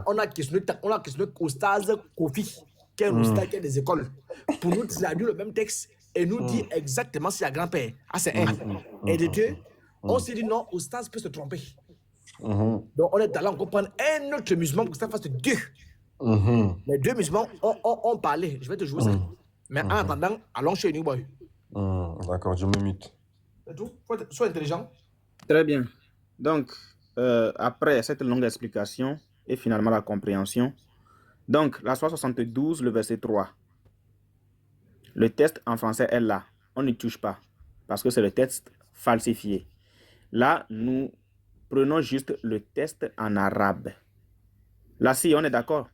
on a questionné Oustaz Kofi, qui est un oustaz qui a des écoles, pour nous traduire le même texte et nous dire exactement si y a grand-père. Ah, c'est un. Et de deux, on s'est dit non, Oustaz peut se tromper. Donc, on est allé encore prendre un autre musulman pour que ça fasse deux. Les deux musulmans ont parlé. Je vais te jouer ça. Mais en attendant, allons chez New Boy. D'accord, je me mute. C'est tout. Sois intelligent. Très bien. Donc, après cette longue explication et finalement la compréhension, donc la sourate 72, le verset 3. Le texte en français est là. On n'y touche pas parce que c'est le texte falsifié. Là, nous prenons juste le test en arabe. Là, si, on est d'accord.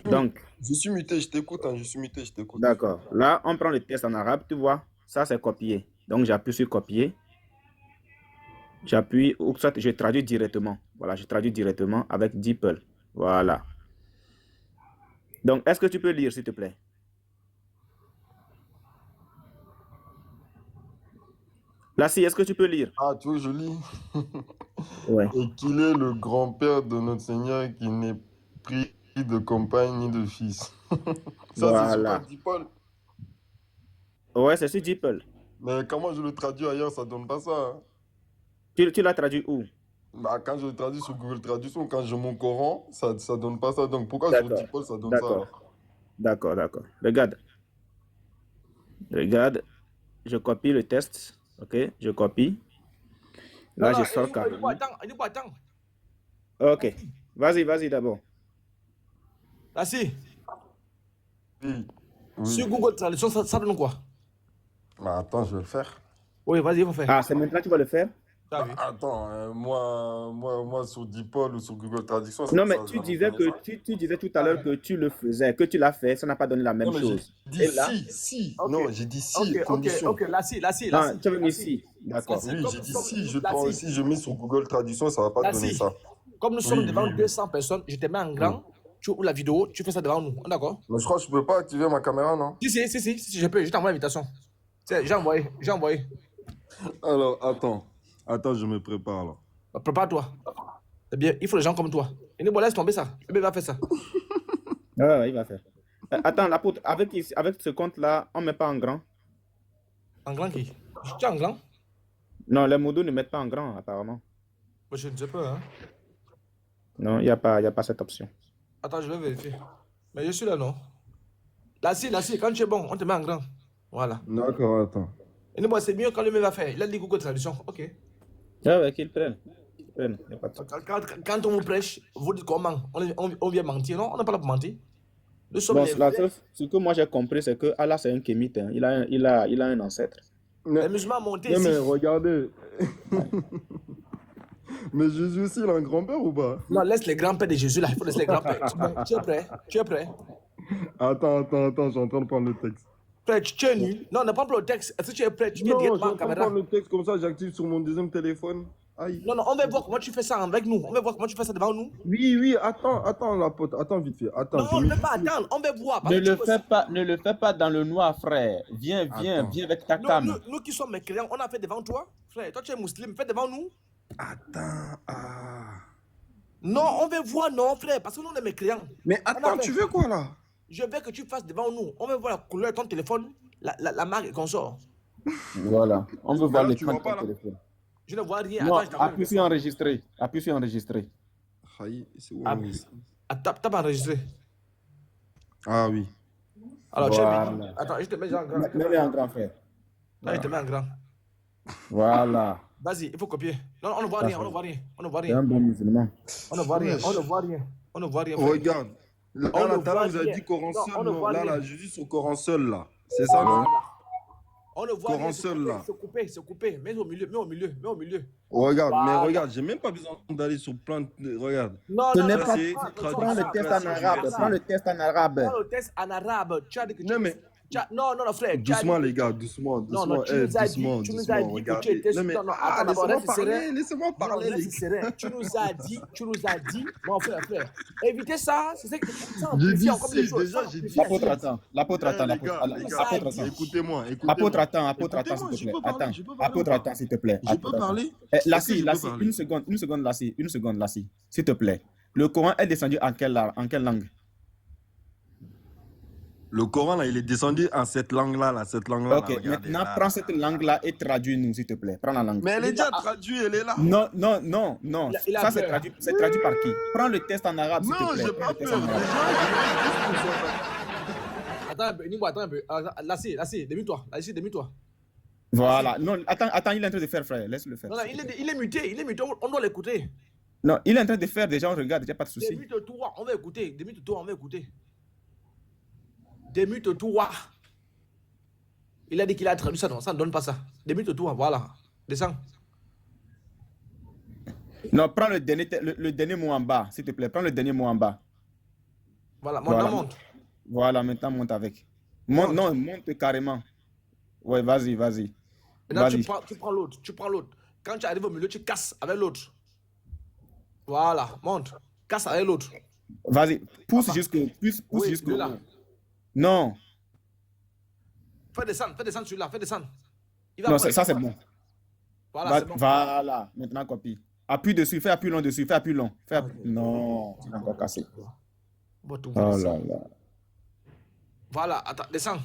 Donc, Je suis muté, je t'écoute, hein, je suis muté, je t'écoute. d'accord. Là, on prend le test en arabe, tu vois. Ça, c'est copier. Donc, j'appuie sur copier. J'appuie, ou soit je traduis directement. Voilà, je traduis directement avec DeepL. Voilà. Donc, est-ce que tu peux lire, s'il te plaît? Là, si, est-ce que tu peux lire? Ah, tu vois, je lis. Ouais. Et qu'il est le grand-père de notre Seigneur qui n'est pris de compagne ni de fils. Ça, c'est sur Voilà. DeepL. Ouais, c'est sur DeepL. Mais comment je le traduis ailleurs, ça donne pas ça. Hein. Tu l'as traduit où? Bah, quand je le traduis sur Google Traduction, quand j'ai mon Coran, ça donne pas ça. Donc pourquoi sur D'accord. DeepL, ça donne ça alors? D'accord. D'accord. Regarde. Regarde. Je copie le test. OK? Je copie. Là, je sors carrément. Attends. OK. Vas-y d'abord. Là, si. Oui. Sur Google Traduction, ça donne quoi? Bah, attends, je vais le faire. Oui, vas-y, il faut faire. Ah, c'est maintenant que tu vas le faire? Bah, attends, moi sur DeepL ou sur Google Traduction, Non, mais ça, tu ça disais me que connaît tu disais tout à l'heure que tu le faisais, que tu l'as fait, ça n'a pas donné la ça. même Non, mais chose. j'ai dit Et là, si. Ok. Non, j'ai dit si, Ok, condition. là, si. ah, tu avais mis si. D'accord. Oui, j'ai dit si. Je Là, prends si. aussi, je mets sur Google Traduction, ça va pas Là, donner si. ça. Comme nous sommes Oui, devant oui. 200 personnes, je te mets en grand, tu ouvres la vidéo, tu fais ça devant nous. D'accord? Mais je crois que je peux pas activer ma caméra, non? Si, je peux. Je t'envoie l'invitation. J'ai envoyé. Alors, attends, je me prépare là. Bah, prépare-toi. C'est bien, il faut des gens comme toi. Et nous, bon, laisse tomber ça. Le bébé va faire ça. Ah, il va faire. Attends, l'apôtre, avec ce compte-là, on ne met pas en grand? En grand qui? Tu es en grand? Non, les modos ne mettent pas en grand, apparemment. Moi, je ne sais pas. Hein. Non, il n'y a pas cette option. Attends, je vais vérifier. Mais je suis là, non? Là, si, quand tu es bon, on te met en grand. Voilà. D'accord, attends. Et nous, bon, c'est mieux quand le bébé va faire. Il a dit Google Traduction. Ok. Ah ouais, qu'il prenne. Y a pas de souci. Quand on vous prêche, vous dites comment? On vient mentir, non? On n'est pas là pour mentir. Nous sommes Bon, les ce que moi j'ai compris, c'est que Allah, c'est un kémite. Hein. Il a un ancêtre. Les musulmans montés ici. Mais regardez. Mais Jésus aussi, il a un grand-père ou pas? Non, laisse les grands-pères de Jésus là. Il faut laisser les grands-pères. Tu es prêt? Attends, je suis en train de prendre le texte. Prêt, tu es nu? Non, ne prends pas le texte. Est-ce que tu es prêt? Tu viens Non, je suis directement en en train de caméra. prendre le texte comme ça, j'active sur mon deuxième téléphone. Aïe. Non, on va voir comment tu fais ça avec nous. On va voir comment tu fais ça devant nous. Oui, attends, la pote, attends vite fait. Attends, Non, on ne peut pas attendre. On va voir. Ne le fais pas dans le noir, frère. Viens avec ta cam. Nous qui sommes mécréants, on a fait devant toi. Frère, toi tu es musulman, fais devant nous. Attends, Non, on va voir, non, frère, parce que nous on est mécréants. Mais attends, tu veux quoi là? Je veux que tu fasses devant nous. On va voir la couleur de ton téléphone, la marque et qu'on sort. Voilà. On veut voir l'écran de ton téléphone. Je ne vois rien. Non, Attends, appuie sur enregistrer. Appuie sur enregistrer. C'est où tape enregistrer. Ah oui. Alors, voilà. Attends, je te mets en grand. Mets-le en grand, frère. Là, je te mets en grand. Voilà. Vas-y, il faut copier. Non, on ne voit rien, on ne voit rien. On ne voit C'est rien. un bon musulman. On ne voit rien, on ne voit rien. On ne voit rien. frère. Regarde. Là, On ne tout à l'heure, voit vous avez rien. dit Coran Non, seul. on ne Non, voit là, rien. Jésus sur Coran seul là. C'est ça, non? On ne voit Coran rien. seul, là. C'est coupé. Mets au milieu. Regarde, mais Voilà. regarde, j'ai même pas besoin d'aller sur plein de... Regarde. Non, Ce non, n'est non, pas. c'est Prends le test en arabe. Prends le test en arabe. Prends le test en arabe. Tu as dit que Non, mais... Non, frère. Doucement, les gars, doucement. Non, tu nous as dit que tu as dit que tu étais sur... Non, attends, d'abord, reste serein. Laissez-moi parler, Non, les reste gars. serein. Tu nous as dit, mon frère. Évitez ça, c'est ça que ça J'ai dit amplifie encore plus si, les choses. déjà, Ça j'ai dit amplifie. L'apôtre attend. L'apôtre attend. Les gars, L'apôtre attend. écoutez-moi. Apôtre attend, Écoutez-moi, s'il te je peux plaît. parler, Attends. je peux parler Apôtre ou pas? attend, s'il te plaît. Je peux parler? Est-ce que Lassie, je peux parler? une seconde, Lassie, s'il te plaît. Le Coran est descendu en quelle langue? Le Coran, là, il est descendu en cette langue-là, cette langue-là. Ok, là, regardez, maintenant là, prends là. cette langue-là et traduis-nous, s'il te plaît. Prends la langue. Mais elle est déjà traduite, elle est là. Non. Il a Ça, c'est peur. traduit par qui? Prends le test en arabe, s'il Non, te plaît. j'ai Prends pas le test peur. en arabe. Attends un peu, Nibo, attends un peu. Lassie, démute-toi. Lassie, démute-toi. Voilà. Non, attends, il est en train de faire, frère. Laisse-le faire. Non, il est muté, on doit l'écouter. Non, il est en train de faire déjà, on regarde, il n'y a pas de souci. Démute-toi, on va écouter. Démute-toi, on va écouter. Démute-toi. Il a dit qu'il a traduit ça, non, ça ne donne pas ça. Débute le tour, voilà. Descends. Non, prends le dernier mot en bas, s'il te plaît. Prends le dernier mot en bas. Voilà, Voilà. monte. Voilà, maintenant monte avec. Non, monte carrément. Ouais, vas-y. Maintenant, tu prends l'autre. Quand tu arrives au milieu, tu casses avec l'autre. Voilà, monte. Casse avec l'autre. Vas-y, pousse jusqu'au là. Non. Fais descendre celui-là, fais descendre. Non, ça c'est bon. Voilà, c'est bon. Voilà, maintenant copie. Appuie dessus, fais appui long dessus, fais appui long. Non, tu l'as encore cassé. Oh là là. Voilà, attends, descends.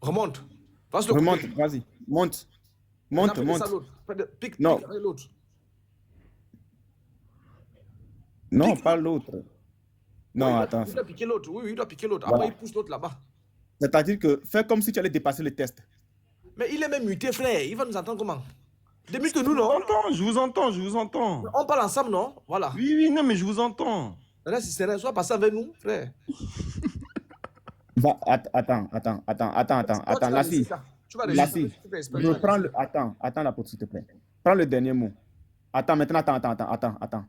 Remonte. Remonte, vas-y. Monte. Monte. Pique Non. avec l'autre. Non, pas l'autre. Non, attends. Il doit piquer l'autre. Oui, il doit piquer l'autre. Voilà. Après, il pousse l'autre là-bas. C'est-à-dire que fais comme si tu allais dépasser le test. Mais il est même muté, frère. Il va nous entendre comment? Démute-nous, non? Je vous entends. On parle ensemble, non? Voilà. Oui, non, mais je vous entends. Là, si c'est vrai, sois passé avec nous, frère. Attends, Lassie. Lassie, je prends le... Attends la porte, s'il te plaît. Prends le dernier mot. Attends, maintenant, attends.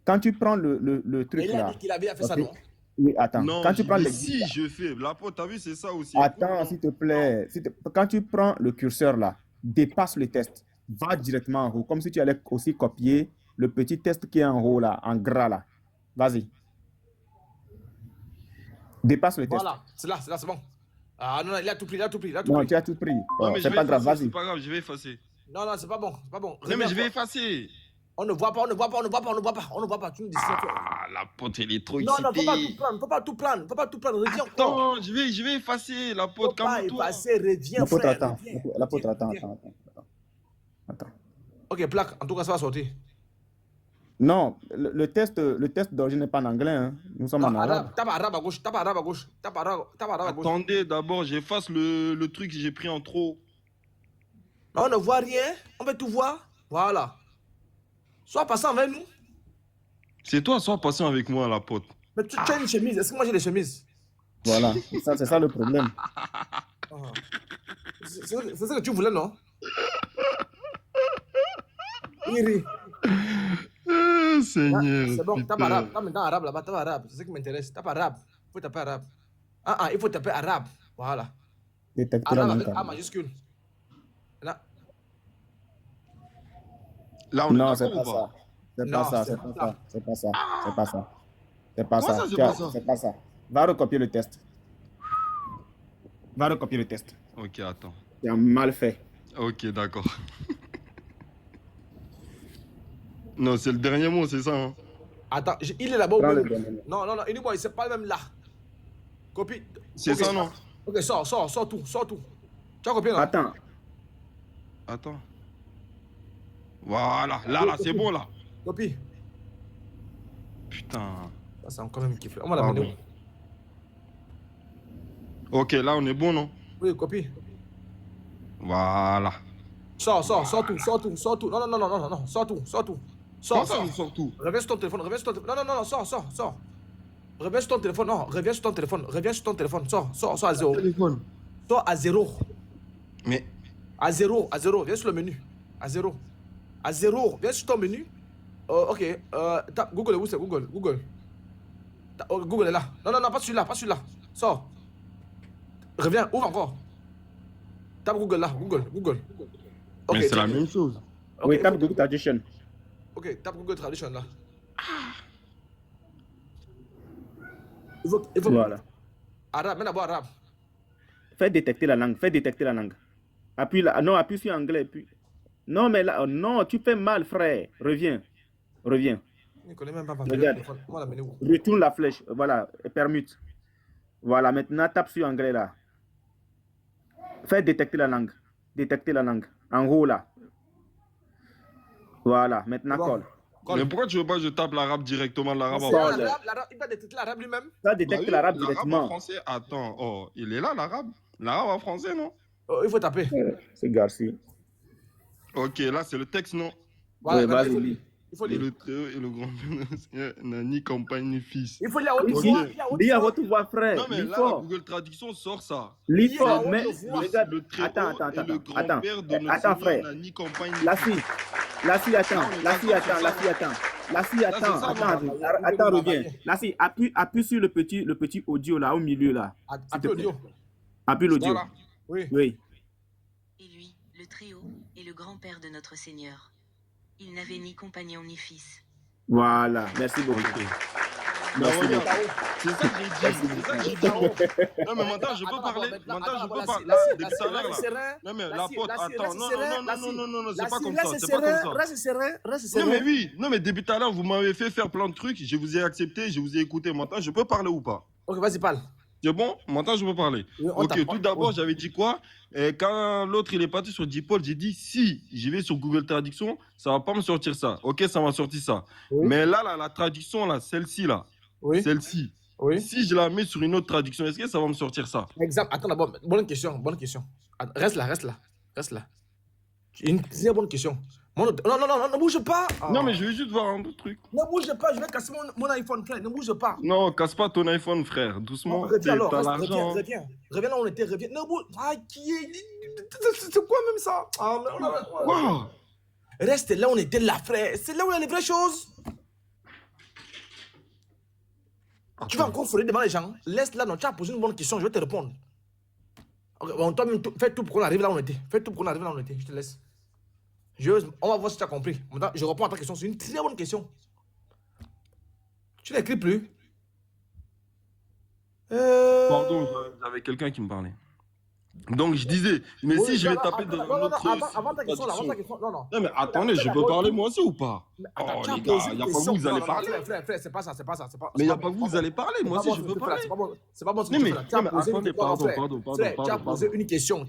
Quand tu prends le truc il a là... dit qu'il avait fait ça, non? Oui, attends. Non, Quand tu prends si je fais. La pote, t'as vu, c'est ça aussi. Attends, s'il te plaît. Quand tu prends le curseur là, dépasse le test. Va directement en haut, comme si tu allais aussi copier le petit test qui est en haut là, en gras là. Vas-y. Dépasse le test. Voilà, c'est là, c'est bon. Ah non, il a tout pris. Non, tu as tout pris. Non, mais c'est pas grave, vas-y. C'est pas grave, je vais effacer. Non, c'est pas bon. Non, mais je vais effacer. On ne voit pas. Tu nous dis ça. Ah, la pote, elle est trop Non, excitée. faut pas tout prendre. Reviens encore. Attends, je vais effacer, la pote, calme-toi. Reviens, La pote, frère. attends. La pote, attends. Ok, plaque, en tout cas, ça va sortir. Non, le test d'origine n'est pas en anglais. Hein. Nous sommes en arabe. Tape arabe à gauche. Attendez, d'abord, j'efface le truc que j'ai pris en trop. On ne voit rien. On veut tout voir. Voilà. Sois passant avec nous. C'est toi, sois patient avec moi, la pote. Mais tu as une chemise. Est-ce que moi j'ai des chemises? Voilà, c'est ça le problème. C'est ça que tu voulais, non? Iri. Seigneur. C'est bon, tape arabe. Tape maintenant arabe là-bas, tape arabe. C'est ce qui m'intéresse. Tape arabe. Il faut taper arabe. Il faut taper arabe. Voilà. Arabe avec A majuscule. Là. Là, on non, est c'est pas ça. C'est pas ça. Va recopier le test. Ok, attends. Tu as mal fait. Ok, d'accord. Non, c'est le dernier mot, c'est ça. Hein? Attends, il est là-bas au bout. Non, il c'est pas le même là. Copie. C'est ça, non? Ok, sors tout. Tu as copié, non? Attends. Voilà, là, c'est bon, là. Copie. Putain. Ça, c'est encore même kiffé. On va l'amener. Ok, là, on est bon, non? Oui, copie. Voilà. Sors tout. Non, sors tout. Sors tout. Reviens sur ton téléphone. Non, sors. Reviens sur ton téléphone. Sors à zéro. Sors à zéro. Mais. À zéro. Viens sur le menu. À zéro. Viens sur ton menu. Ok. Tape Google, où c'est Google? Google est là. Non, pas celui-là. Sors. Reviens, ouvre encore. Tape Google là, Google. Okay, mais c'est la même chose. Oui, tape Google Traduction. Ok, tape Google Traduction là. Il faut... Voilà. Arabe, d'abord arabe. Fais détecter la langue. Appuie là. Non, appuie sur anglais. Puis... Non, mais là, non, tu fais mal, frère. Reviens. Je ne connais même pas. Regarde. Retourne la flèche. Voilà, et permute. Voilà, maintenant tape sur anglais là. Fais détecter la langue. En haut là. Voilà, maintenant colle. Mais pourquoi tu veux pas que je tape l'arabe directement, l'arabe en français? Il va détecter l'arabe lui-même. Ça détecte l'arabe directement. L'arabe en français, attends, il est là l'arabe? L'arabe en français, non? Il faut taper. C'est Garci. Ok, là c'est le texte, non? Voilà, oui, vas-y. Il faut Et lire. le Très-Haut et le grand-père n'a ni campagne ni fils. Il faut lire à haute Ok. voix. Lis à votre voix, frère. Non, mais Lis là, la fort. Google Traduction sort ça. Lis Lire à fort, haute mais voix. regarde. Le Très-Haut Attends, et le attends. grand-père de notre Attends, Seigneur frère. n'a ni campagne ni La fils. fille. La fille, attends. Là, on est La fille, d'accord sur attends. ça. La fille, attends. La fille, Là, c'est attends. ça, Attends, non? attends, reviens. La fille, appuie sur le petit audio là, au milieu là. S'il te Appuie plaît. audio. Appuie l'audio. Voilà. Oui. Oui. Et lui, le Très-Haut, est le grand-père de notre Seigneur. Il n'avait ni compagnon ni fils. Voilà. Merci beaucoup. Mais Merci regarde, beaucoup. c'est ça que j'ai dit. C'est ça que j'ai dit. Non, mais maintenant, je peux parler. Maintenant, je peux parler. Là, depuis tout à l'heure, là. Non, mais la pote, attends. Non, c'est pas comme ça. C'est pas comme ça. Reste serein, reste Non, mais serein. oui. Non, mais depuis tout à l'heure, vous m'avez fait faire plein de trucs. Je vous ai accepté, je vous ai écouté. Maintenant, je peux parler ou pas? Ok, vas-y, parle. C'est bon? Maintenant, je peux parler. Oui, on Ok, t'apprend. tout d'abord, j'avais dit quoi? Quand l'autre, il est parti sur Dipol, j'ai dit, si je vais sur Google Traduction, ça va pas me sortir ça. Ok, ça m'a sorti ça. Oui. Mais là, la traduction, là, celle-ci, là, Oui. celle-ci, Oui. si je la mets sur une autre traduction, est-ce que ça va me sortir ça? Exemple. Attends d'abord. Bonne question. Reste là. Une très bonne question. Non, ne bouge pas. Non, mais je vais juste voir un autre truc. Ne bouge pas, je vais casser mon iPhone, frère. Ne bouge pas. Non, casse pas ton iPhone, frère. Doucement, Reviens alors, t'as reste, l'argent. reviens. Reviens là où on était, reviens. Ne bouge. Ah, qui est. C'est quoi même ça? Ah, mais Quoi? Reste là où on était là, frère. C'est là où il y a les vraies choses. Tu vas encore frauder devant les gens. Laisse là, non, tu as posé une bonne question, je vais te répondre. Ok, bon, toi-même, fais tout pour qu'on arrive là où on était. Fais tout pour qu'on arrive là où on était, je te laisse. On va voir si tu as compris. Maintenant, je réponds à ta question, c'est une très bonne question. Tu n'écris plus. Pardon, j'avais quelqu'un qui me parlait. Donc je disais, mais si je vais taper dans non, notre avant ta question, avant ta question, non. Non mais attendez, je peux parler moi aussi ou pas? Attends, Oh tu as les gars, posé il une n'y a pas question. vous, vous allez Non, parler. frère, c'est pas ça. Mais il n'y a pas vous, vous allez parler, moi aussi je peux parler. C'est pas bon ce que Non, tu mais- fais là. Tu as non, mais posé attendez, une- pardon, frère, pardon, frère, tu as pardon, posé pardon. une question.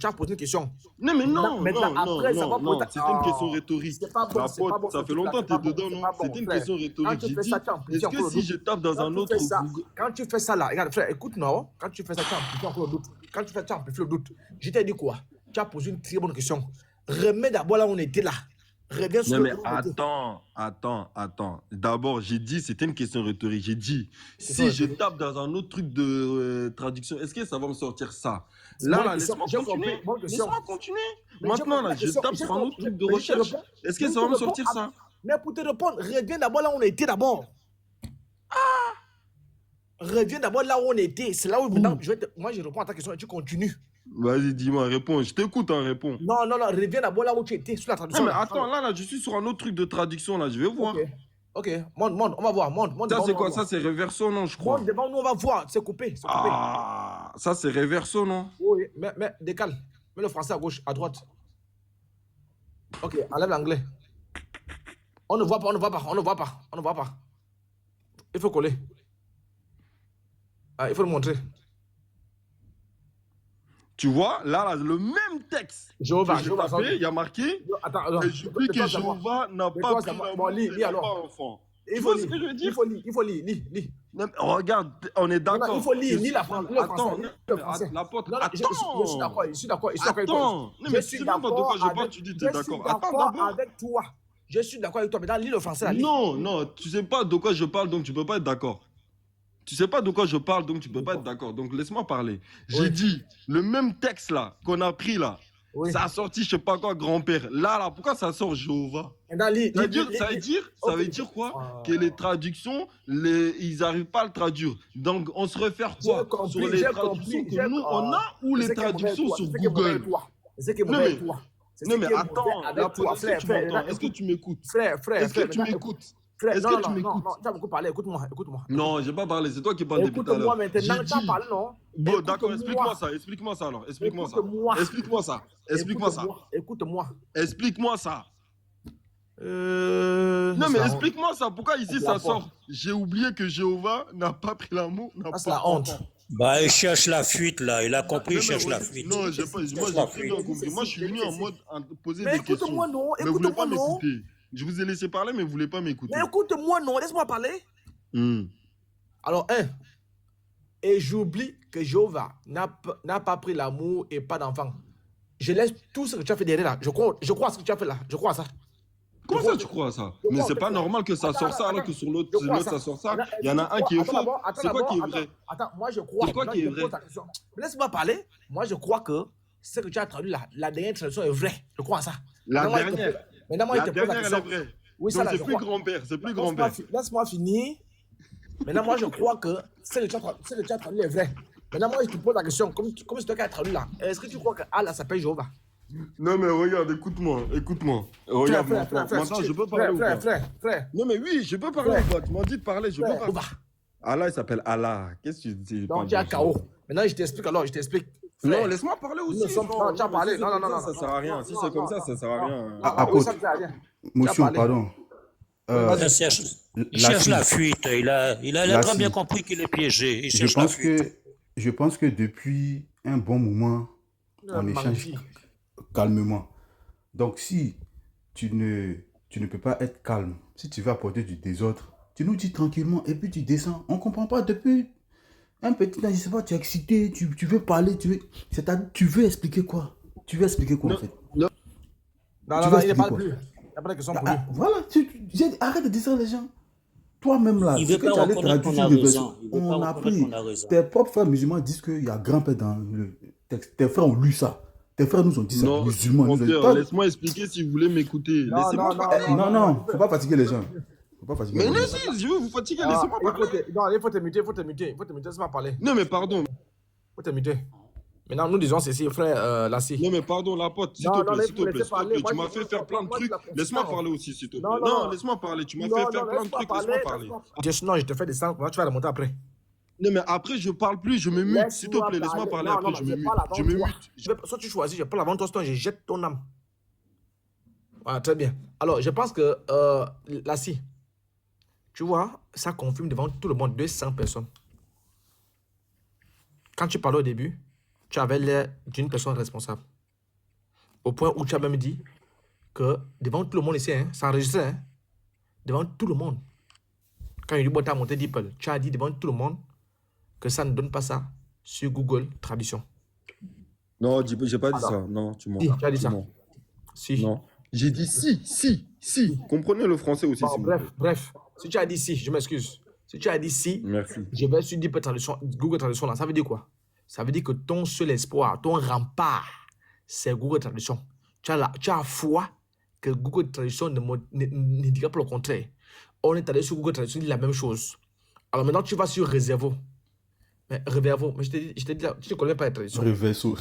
Non mais non, Maintenant, non, après, ça va non, non, peut-être- c'était une question Ah, rhétorique. c'est pas bon, Ma c'est pas pote, bon, ça ce fait truc-là, longtemps c'est que pas t'es bon, dedans, c'est non? pas bon, C'était une frère. question Quand rhétorique. tu J'ai fais dit, ça, tu amplifies est-ce encore que le si doute. je tape dans Quand un tu autre fais ça, Google... quand tu fais ça là, regarde frère, écoute non, quand tu fais ça, tu amplifies encore le doute. Quand tu fais ça, tu amplifies le doute. Je t'ai dit quoi? Tu as posé une très bonne question. Remets d'abord là où on était là. Reviens sur Non mais le où on était. attends. D'abord, j'ai dit, c'était une question rhétorique. J'ai dit, Question si je rhétorique. tape dans un autre truc de traduction, est-ce que ça va me sortir ça? C'est Là, bonne là, question, laisse-moi j'ai continuer. compris, bonne question. Laisse-moi continuer. Mais j'ai Maintenant, compris là, la je question, tape j'ai sur un autre compris. truc de Mais je te recherche. réponds. Est-ce que Je ça te va me réponds sortir à- ça? Mais pour te répondre, reviens d'abord là où on était d'abord. Reviens d'abord là où on était. C'est là où maintenant, moi je réponds à ta question et tu continues. Vas-y, dis-moi, réponds. Je t'écoute, hein, réponds. Non, reviens d'abord là où tu étais, sur la traduction. Non mais attends, là, je suis sur un autre truc de traduction, là, je vais voir. Ok, monte, on va voir, monte. Ça, devant c'est nous, quoi? on va Ça, voir. c'est reverso, non, je crois. Monte devant nous, on va voir. C'est coupé, c'est coupé. Ah, ça, c'est reverso, non? Oui, mais décale. Mets le français à gauche, à droite. Ok, enlève l'anglais. On ne voit pas. Il faut coller. Ah, il faut le montrer. Tu vois, là, le même texte. Jéhovah, que j'ai tapé, il y a marqué. Attends, et je dis que Jéhovah n'a pas pris l'amour, Bon, lis il n'a alors. pas enfant. Il Tu faut vois ce lire, que je veux dire? il faut lire, lis. Non, mais regarde, on est d'accord. Il faut lire, lis le français. Attends, le français. la porte. Non, Attends. je suis d'accord, je suis d'accord. Attends, non, mais tu sais même pas de quoi je parle, tu dis que tu es d'accord. Attends d'abord. Avec toi. Je suis d'accord avec toi, mais lis le français. Là, lis. Non, tu sais pas de quoi je parle, donc tu peux pas être d'accord. Tu sais pas de quoi je parle, donc tu peux pas être d'accord. Donc laisse-moi parler. J'ai dit, le même texte là, qu'on a pris là, ça a sorti je sais pas quoi, grand-père. Là, pourquoi ça sort Jéhovah? Ça veut dire quoi? Que les traductions, ils n'arrivent pas à le traduire. Donc on se réfère quoi? Sur les traductions que nous on a ou les traductions sur Google? Non mais attends, est-ce que tu m'entends? Est-ce que tu m'écoutes? Est-ce que tu m'écoutes? Est-ce que tu m'écoutes? Non, tu as beaucoup parlé, écoute-moi. Non, j'ai pas parlé, c'est toi qui parles depuis tout à l'heure. Écoute-moi maintenant, tu as parlé, non? Bon, d'accord, explique-moi ça alors. Explique-moi ça. Non, mais explique-moi ça. Pourquoi ici ça sort? J'ai oublié que Jéhovah n'a pas pris l'amour. C'est la honte. Bah, il cherche la fuite là. Il a compris, il cherche la fuite. Non, j'ai pas. Moi, j'ai très bien compris. Moi, je suis venu en mode à poser des questions. Écoute-moi, non. Mais vous voulez pas m'écouter. Je vous ai laissé parler, mais vous voulez pas m'écouter. Mais écoute-moi, non. Laisse-moi parler. Alors, et j'oublie que Jéhovah n'a pas pris l'amour et pas d'enfant. Je laisse tout ce que tu as fait derrière là. Je crois à ce que tu as fait là. Je crois à ça. Comment ça, tu crois à ça? Mais c'est pas normal que ça sort ça, alors que sur l'autre, ça sort ça. Il y en a un qui est faux. C'est quoi qui est vrai? Attends, moi je crois. C'est quoi qui est vrai? Laisse-moi parler. Moi je crois que ce que tu as traduit là, la dernière traduction est vraie. Je crois à ça. La dernière. Maintenant, moi, La je te pose la dernière, elle question. est vraie. Oui, Donc ça, là, c'est je plus crois. grand-père, c'est plus grand-père. Laisse-moi finir. Maintenant, moi, je crois que ce que tu as traduit est vrai. Maintenant, moi, je te pose la question, comme c'est toi qui as traduit là, est-ce que tu crois que Allah s'appelle Jéhovah? Non, mais regarde, écoute-moi. Regarde, maintenant, je peux parler ou pas? Frère. Non, mais oui, je peux parler ou pas? Tu m'as dit de parler, je peux parler. Allah, il s'appelle Allah. Qu'est-ce que tu dis? Non, tu as KO. Maintenant, je t'explique alors, je t'explique. Non, laisse-moi parler aussi. Non, tu as parlé. Non. Ça sert à rien. Si c'est comme ça, ça sert à rien. Apôtre, motion, pardon. Il cherche la fuite. Il a très bien compris qu'il est piégé. Il cherche la fuite. Je pense que depuis un bon moment, on échange calmement. Donc, si tu ne peux pas être calme, si tu veux apporter du désordre, tu nous dis tranquillement et puis tu descends. On ne comprend pas depuis un petit temps, je ne sais pas, tu es excité, tu veux parler, tu veux expliquer quoi? Tu veux expliquer quoi en fait? Non, il ne parle plus. Il n'y a pas de question pour lui. Voilà, arrête de distraire les gens. Toi-même là, Il veut pas reconnaître qu'on a raison. On a pris. Tes propres frères musulmans disent qu'il y a grand-père dans le texte. Tes frères ont lu ça. Tes frères nous ont dit ça. Non, musulmans. Laisse-moi expliquer si vous voulez m'écouter. Non, faut pas fatiguer les gens. Mais allez-y, je veux vous fatiguer, laissez-moi parler. Non, il faut te muter, laisse-moi parler. Non, mais pardon. Il faut te muter. Maintenant, nous disons ceci, frère Lassie. Non, mais pardon, la pote, s'il te plaît, tu m'as fait faire plein de trucs. Laisse-moi parler aussi, s'il te plaît. Non, laisse-moi parler, tu m'as fait faire plein de trucs, laisse-moi parler. Non, je te fais descendre, tu vas la monter après. Non, mais après, je parle plus, je me mute, s'il te plaît, laisse-moi parler, après, je me mute. Je me mute. Soit tu choisis, je parle avant toi, je jette ton âme. Voilà, très bien. Alors, je pense que, Lassie, tu vois, ça confirme devant tout le monde 200 personnes. Quand tu parlais au début, tu avais l'air d'une personne responsable. Au point où tu as même dit que devant tout le monde ici, ça enregistrait, devant tout le monde. Quand il dit, tu as monté DeepL, tu as dit devant tout le monde que ça ne donne pas ça sur Google Traduction. Non, j'ai pas dit ça. Non, tu mens. Si, tu as dit ça. Si. Non. J'ai dit si. Comprenez le français aussi. Bon, bref. Si tu as dit si, je m'excuse. Si tu as dit si, merci. Je vais sur DeepL Traduction, Google Traduction là, ça veut dire quoi? Ça veut dire que ton seul espoir, ton rempart, c'est Google Traduction. Tu as foi que Google Traduction ne dira pas le contraire. On est allé sur Google Traduction, il dit la même chose. Alors maintenant, tu vas sur Reverso. Mais je te dis, tu ne connais pas la traduction. Reverso.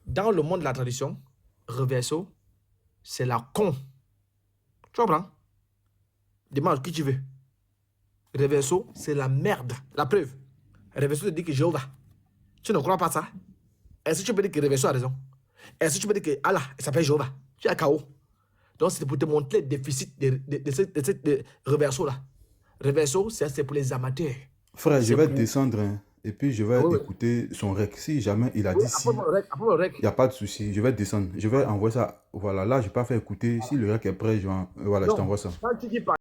Dans le monde de la traduction, Reverso, c'est la con. Tu comprends? Demande qui tu veux. Reverso, c'est la merde. La preuve. Reverso te dit que Jéhovah. Tu ne crois pas ça? Est-ce que tu peux dire que Reverso a raison? Est-ce que tu peux dire que Allah s'appelle Jéhovah? Tu as KO. Donc c'est pour te montrer le déficit de Reverso là. Reverso, c'est pour les amateurs. Frère, je vais descendre et puis je vais écouter son rec. Si jamais il a dit si, il n'y a pas de souci. Je vais descendre. Je vais envoyer ça. Voilà, là, je ne vais pas faire écouter. Si le rec est prêt, je t'envoie ça.